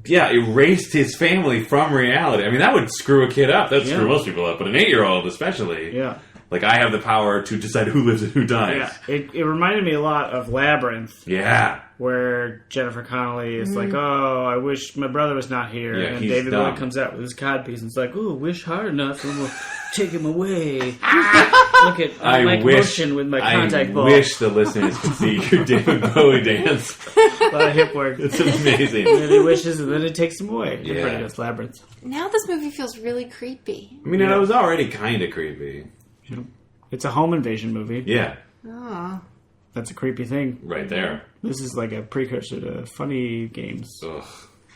erased his family from reality. I mean, that would screw a kid up. That would screw most people up, but an 8-year-old especially. Yeah. Like, I have the power to decide who lives and who dies. Yeah. It reminded me a lot of Labyrinth, Yeah. where Jennifer Connelly is like, oh, I wish my brother was not here. Yeah, and he's David dumb. Bowie comes out with his codpiece and it's like, oh, wish hard enough and we'll take him away. Look at my motion with my contact ball. I wish the listeners could see your David Bowie dance. A lot of hip work. It's amazing. And then he wishes and then it takes him away. Yeah. Yeah. Pretty good. Labyrinth. Now this movie feels really creepy. I mean, it was already kind of creepy. It's a home invasion movie. Yeah, Oh. That's a creepy thing. right there. This is like a precursor to funny games. Ugh.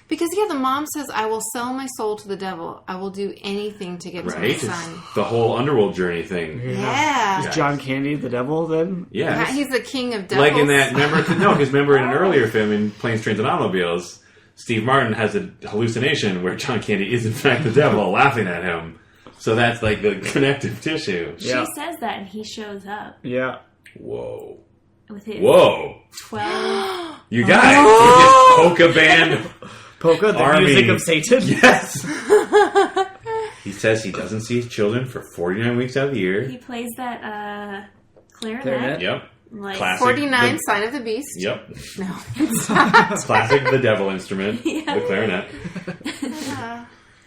Because, the mom says, I will sell my soul to the devil. I will do anything to get to my Right? son. It's the whole underworld journey thing. Yeah. Is John Candy the devil then? Yeah. He's the king of devils. Like in that, remember in an earlier film in Planes, Trains, and Automobiles, Steve Martin has a hallucination where John Candy is in fact the devil laughing at him. So that's like the connective tissue. Yeah. She says that and he shows up Yeah. Whoa. with his Whoa. 12. You guys, with his polka band. Polka, the Army. music of Satan. Yes. He says he doesn't see his children for 49 weeks out of the year. He plays that clarinet. Clarinet. Yep. Like, Classic. 49, The- Sign of the Beast. Yep. No. Classic the devil instrument. Yeah. The clarinet.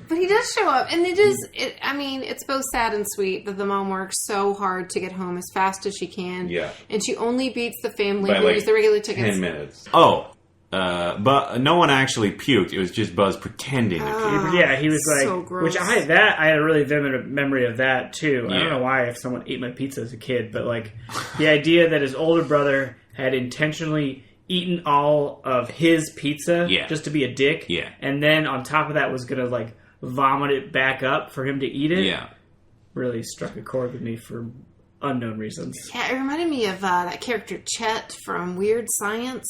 But he does show up. And it's both sad and sweet that the mom works so hard to get home as fast as she can. Yeah. And she only beats the family By who like use the regular tickets. 10 minutes. Oh. But no one actually puked. It was just Buzz pretending to puke. Yeah, he was So like, gross. which I had a really vivid memory of that too. I Yeah. don't know why if someone ate my pizza as a kid, but like the idea that his older brother had intentionally eaten all of his pizza Yeah. just to be a dick, Yeah. and then on top of that was gonna like vomit it back up for him to eat it. Yeah. Really struck a chord with me for unknown reasons. Yeah, it reminded me of that character Chet from Weird Science.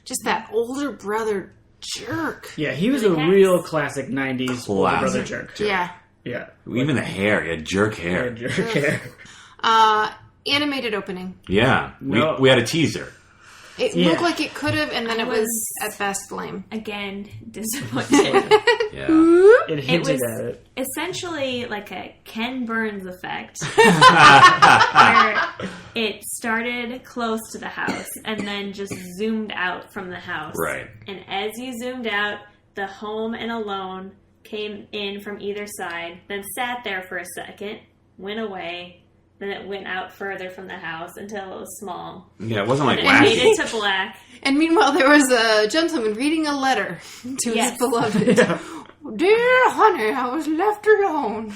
Just that older brother jerk. Yeah, he was a Really real classic 90s older brother Classic jerk. jerk. Yeah. Yeah. Even the hair. He had jerk hair. Jerk hair. Animated opening. Yeah. No. We had a teaser. It Yeah. looked like it could have, and then I it was was- at best lame. Again, disappointed. Yeah. It It hinted was at it. essentially like a Ken Burns effect, where it started close to the house and then just zoomed out from the house. Right. And as you zoomed out, the home and alone came in from either side, then sat there for a second, went away, then it went out further from the house until it was small. Yeah, it wasn't like And it wacky. faded to black. And meanwhile, there was a gentleman reading a letter to Yes. his beloved. Dear honey, I was left alone.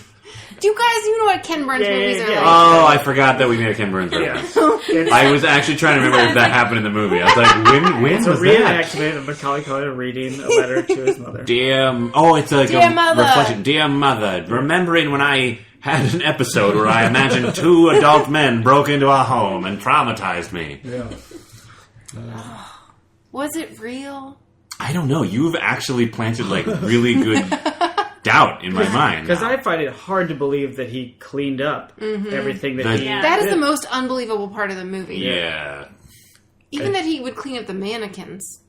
Do you know what Ken Burns Yeah, movies yeah, are yeah. like? Oh, I forgot that we made a Ken Burns reference. I was actually trying to remember if that happened in the movie. I was like, when It's a was that? reenactment of Macaulay Culkin reading a letter to his mother. It's like Dear a mother. reflection. Dear mother, remembering when I had an episode where I imagined 2 adult men broke into our home and traumatized me. Yeah. Was it real? I don't know. You've actually planted like really good doubt in my mind. Because now. I find it hard to believe that he cleaned up everything that he Yeah. That is did. the most unbelievable part of the movie. Yeah, Even that he would clean up the mannequins.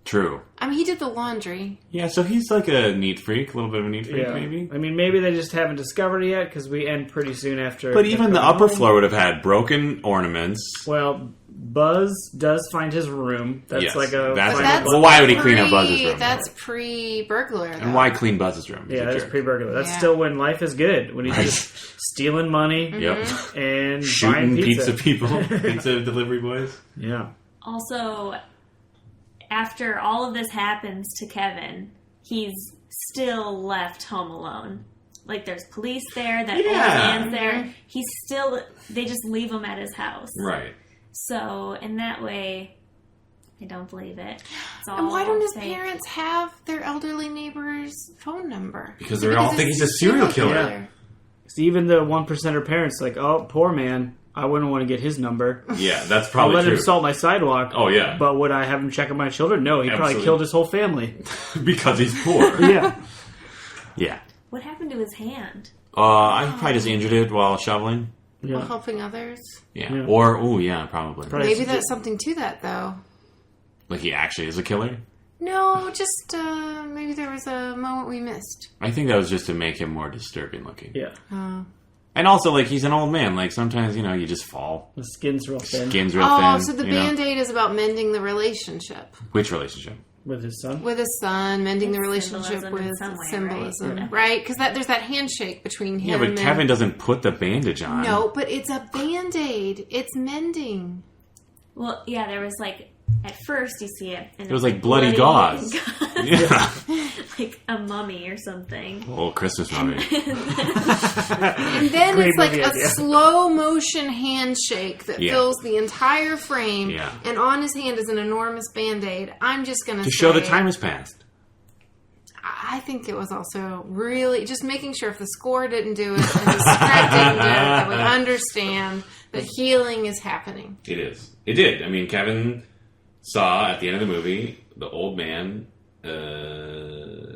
true. I mean, he did the laundry. Yeah, so he's like a neat freak, a little bit of a neat freak, Yeah. maybe. I mean, maybe they just haven't discovered it yet because we end pretty soon after. But even the coming upper home. floor would have had broken ornaments. Well, Buzz does find his room. That's Yes, like a. that's- But final that's Well, why would he clean up Buzz's room? That's pre-burglar, though. And why clean Buzz's room? He's Yeah, a that's jerk. pre-burglar. That's Yeah. still when life is good. When he's Right. just stealing money Yep. and Shooting buying pizza people, pizza delivery boys. Yeah. Also, after all of this happens to Kevin, he's still left home alone. Like, there's police there, that old Yeah. man's there. He's still, they just leave him at his house. Right. So, in that way, I don't believe it. It's all And why don't his fake. parents have their elderly neighbor's phone number? Because they all think he's a serial killer. Yeah. So even the 1%er parents, like, oh, poor man, I wouldn't want to get his number. Yeah, that's I'll probably let true. him salt my sidewalk. Oh, yeah. But would I have him check on my children? No, he probably Absolutely. killed his whole family. Because he's poor. Yeah. Yeah. What happened to his hand? I probably just injured it while shoveling. While Yeah. helping others. Yeah. Yeah. Or, probably. Probably. Maybe that's something to that, though. Like he actually is a killer? No, just maybe there was a moment we missed. I think that was just to make him more disturbing looking. Yeah. And also, like, he's an old man. Like, sometimes, you just fall. The skin's real thin. Skin's real Oh, thin. so the you know? Band-Aid is about mending the relationship. Which relationship? With his son. With his son, mending the It's relationship symbolism in with some way, symbolism. right? Right? Because there's that handshake between him Yeah, but and... Kevin doesn't put the bandage on. No, but it's a Band-Aid. It's mending. Well, yeah, there was like, at first you see it. And It was like bloody gauze. Yeah. Like a mummy or something. Old Christmas mummy. And then Great it's like movie a idea. slow motion handshake that Yeah. fills the entire frame. Yeah. And on his hand is an enormous Band-Aid. I'm just going To show the time has passed. I think it was also really just making sure if the score didn't do it and the script didn't do it, that we understand that healing is happening. It is. It did. I mean, Kevin saw at the end of the movie the old man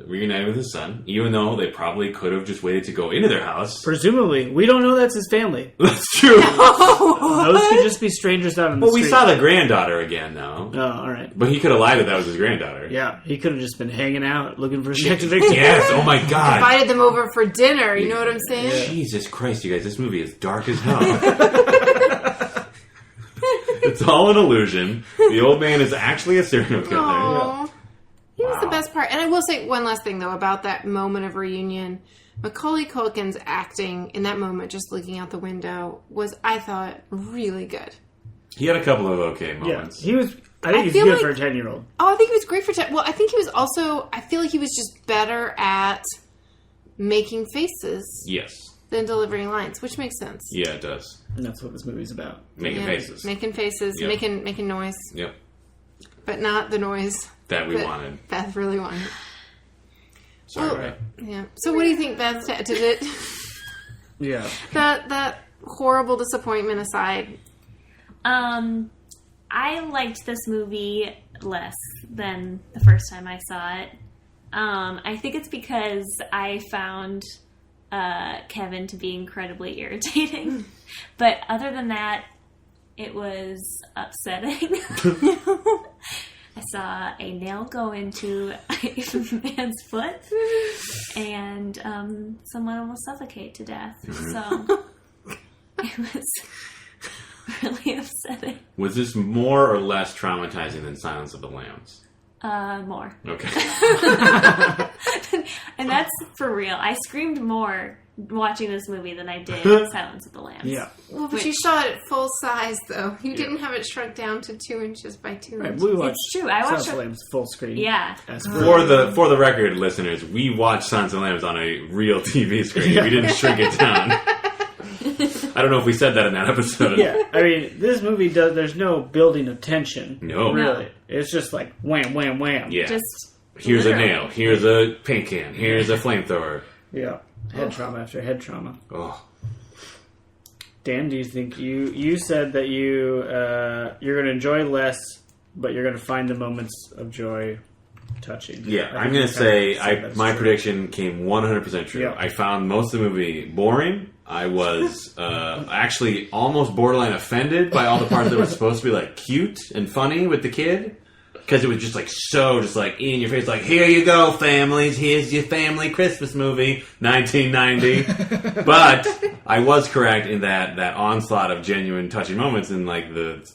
reunited with his son, even though they probably could have just waited to go into their house. Presumably. We don't know that's his family. That's true. Those could just be strangers out on the Well, we street. saw the granddaughter again, though. Oh, all right. But he could have lied that was his granddaughter. Yeah, he could have just been hanging out looking for Detective Victor. Yes, oh my god. Invited them over for dinner, you know what I'm saying? Jesus Christ, you guys, this movie is dark as hell. It's all an illusion. The old man is actually a serial killer. Aw. He was the Wow. best part. And I will say one last thing, though, about that moment of reunion. Macaulay Culkin's acting in that moment, just looking out the window, was, I thought, really good. He had a couple of okay Yeah, moments. he was. I think he's feel good like- for a 10-year-old. Oh, I think he was great for... Well, I think he was also... I feel like he was just better at making faces Yes. than delivering lines, which makes sense. Yeah, it does. And that's what this movie's about. Making Yeah, faces. Making faces, Yep. making noise, Yep. but not the noise That we that wanted. Beth really wanted. Sorry, Well, Beth. Yeah. So what do you think, Beth? Did it... Yeah. that horrible disappointment aside... I liked this movie less than the first time I saw it. I think it's because I found Kevin to be incredibly irritating. But other than that, it was upsetting. I saw a nail go into a man's foot, and someone almost suffocate to death. So it was really upsetting. Was this more or less traumatizing than Silence of the Lambs? More. Okay. And that's for real. I screamed more watching this movie than I did Silence of the Lambs. Yeah. Well, but you saw it at full size, though. You didn't have it shrunk down to 2 inches by 2 Right, inches. we watched It's true. I watched Silence of the Lambs full screen. Yeah. For the record, listeners, we watched Silence of the Lambs on a real TV screen. We didn't shrink it down. I don't know if we said that in that episode. Yeah, I mean, this movie there's no building of tension. No. Really. It's just like wham, wham, wham. Yeah. Just Here's literally. a nail. Here's a paint can. Here's a flamethrower. Yeah. Head trauma after head trauma. Oh. Dan, do you think you said that you're going to enjoy less, but you're going to find the moments of joy touching? Yeah, I I'm think going you to say kinda said that's my true. prediction came 100% true. Yeah. I found most of the movie boring. I was actually almost borderline offended by all the parts that were supposed to be like cute and funny with the kid. Because it was just like so just like in your face, like, here you go, families, here's your family Christmas movie, 1990. But I was correct in that onslaught of genuine touching moments in like the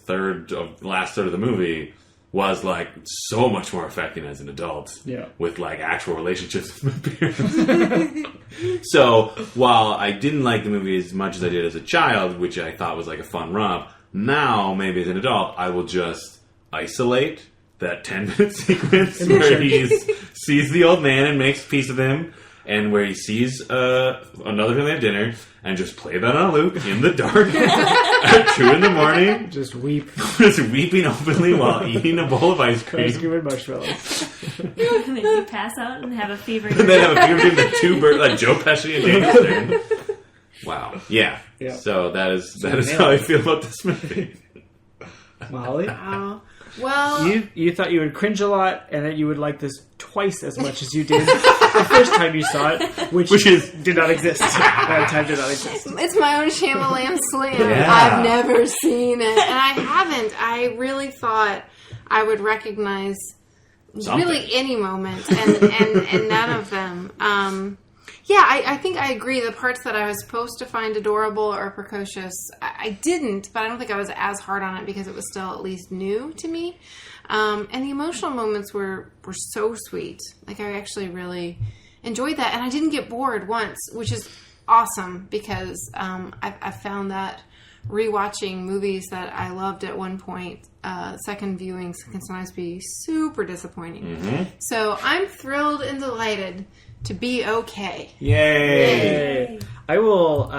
last third of the movie was like so much more affecting as an adult. Yeah. With like actual relationships with my parents. So while I didn't like the movie as much as I did as a child, which I thought was like a fun romp, now maybe as an adult I will just isolate that 10-minute sequence where he sees the old man and makes peace with him, and where he sees another family at dinner, and just play that on a loop in the dark at 2 a.m. Just weep. just weeping openly while eating a bowl of ice cream. Ice cream and marshmallows. And then you pass out and have a fever. And then have a fever dream with two birds, like Joe Pesci and Daniel Stern. Wow. Yeah. Yeah. So that is how I feel about this movie. Molly? Oh. Well, You thought you would cringe a lot, and that you would like this twice as much as you did the first time you saw it, which did not exist. That time did not exist. it's my own Shyamalan slam. Yeah. I've never seen it, and I haven't. I really thought I would recognize Something. really any moment, and none of them. Yeah, I think I agree. The parts that I was supposed to find adorable or precocious, I didn't, but I don't think I was as hard on it because it was still at least new to me. And the emotional moments were so sweet. Like, I actually really enjoyed that. And I didn't get bored once, which is awesome because I found that rewatching movies that I loved at one point, second viewings can sometimes be super disappointing. Mm-hmm. So I'm thrilled and delighted to be okay. Yay! I will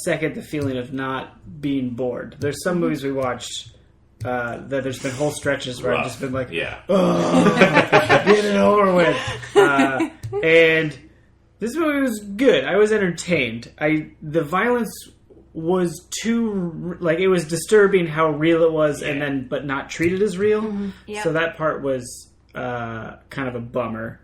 second the feeling of not being bored. There's some movies we watched that there's been whole stretches where I've just been like, Yeah. oh, get it over with. And this movie was good. I was entertained. The violence was too, like, it was disturbing how real it was, and but not treated as real. Mm-hmm. Yep. So that part was kind of a bummer.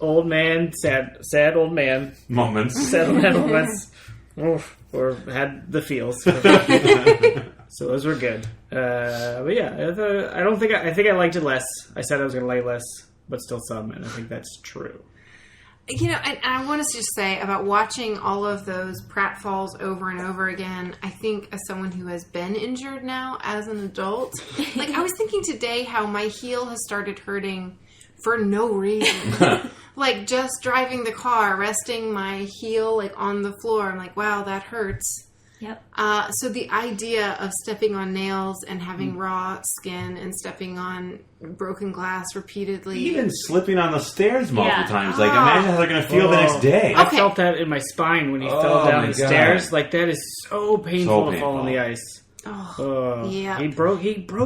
Old man, sad old man. Moments. Sad old man moments. Oof, or had the feels. So those were good. But yeah, I think I liked it less. I said I was going to like less, but still some, and I think that's true. You know, and I want to just say about watching all of those pratfalls over and over again, I think as someone who has been injured now as an adult, like I was thinking today how my heel has started hurting for no reason. Like just driving the car, resting my heel like on the floor. I'm like, wow, that hurts. Yep. So the idea of stepping on nails and having raw skin and stepping on broken glass repeatedly. Even slipping on the stairs multiple Yeah. times. Like, imagine how they're going to feel the next day. I Okay. felt that in my spine when he Oh fell down my the God. stairs. Like, that is so painful to fall on the ice. Oh, yeah. He broke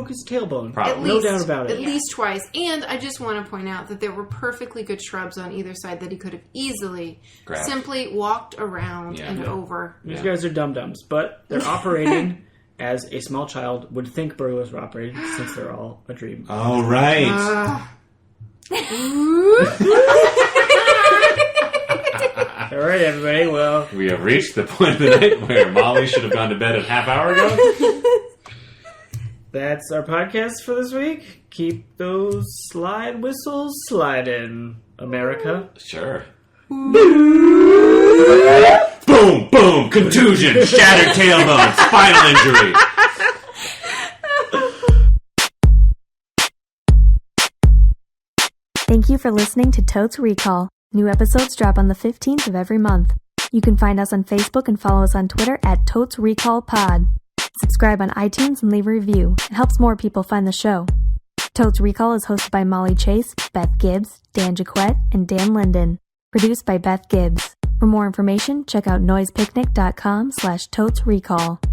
his tailbone. Probably. No doubt about At it. least twice. And I just want to point out that there were perfectly good shrubs on either side that he could have easily Grabbed. simply walked around Yeah. and Yeah. over. These guys are dum-dums, but they're operating as a small child, would think burglars were operating since they're all a dream. Oh, right. All right, everybody. Well, We have reached the point of the night where Molly should have gone to bed a half hour ago. that's our podcast for this week. Keep those slide whistles sliding, America. Sure. Boom, boom, contusion, shattered tailbone, spinal injury. Thank you for listening to Totes Recall. New episodes drop on the 15th of every month. You can find us on Facebook and follow us on Twitter at Totes Recall Pod. Subscribe on iTunes and leave a review. It helps more people find the show. Totes Recall is hosted by Molly Chase, Beth Gibbs, Dan Jaquette, and Dan Linden. Produced by Beth Gibbs. For more information, check out noisepicnic.com/totesrecall.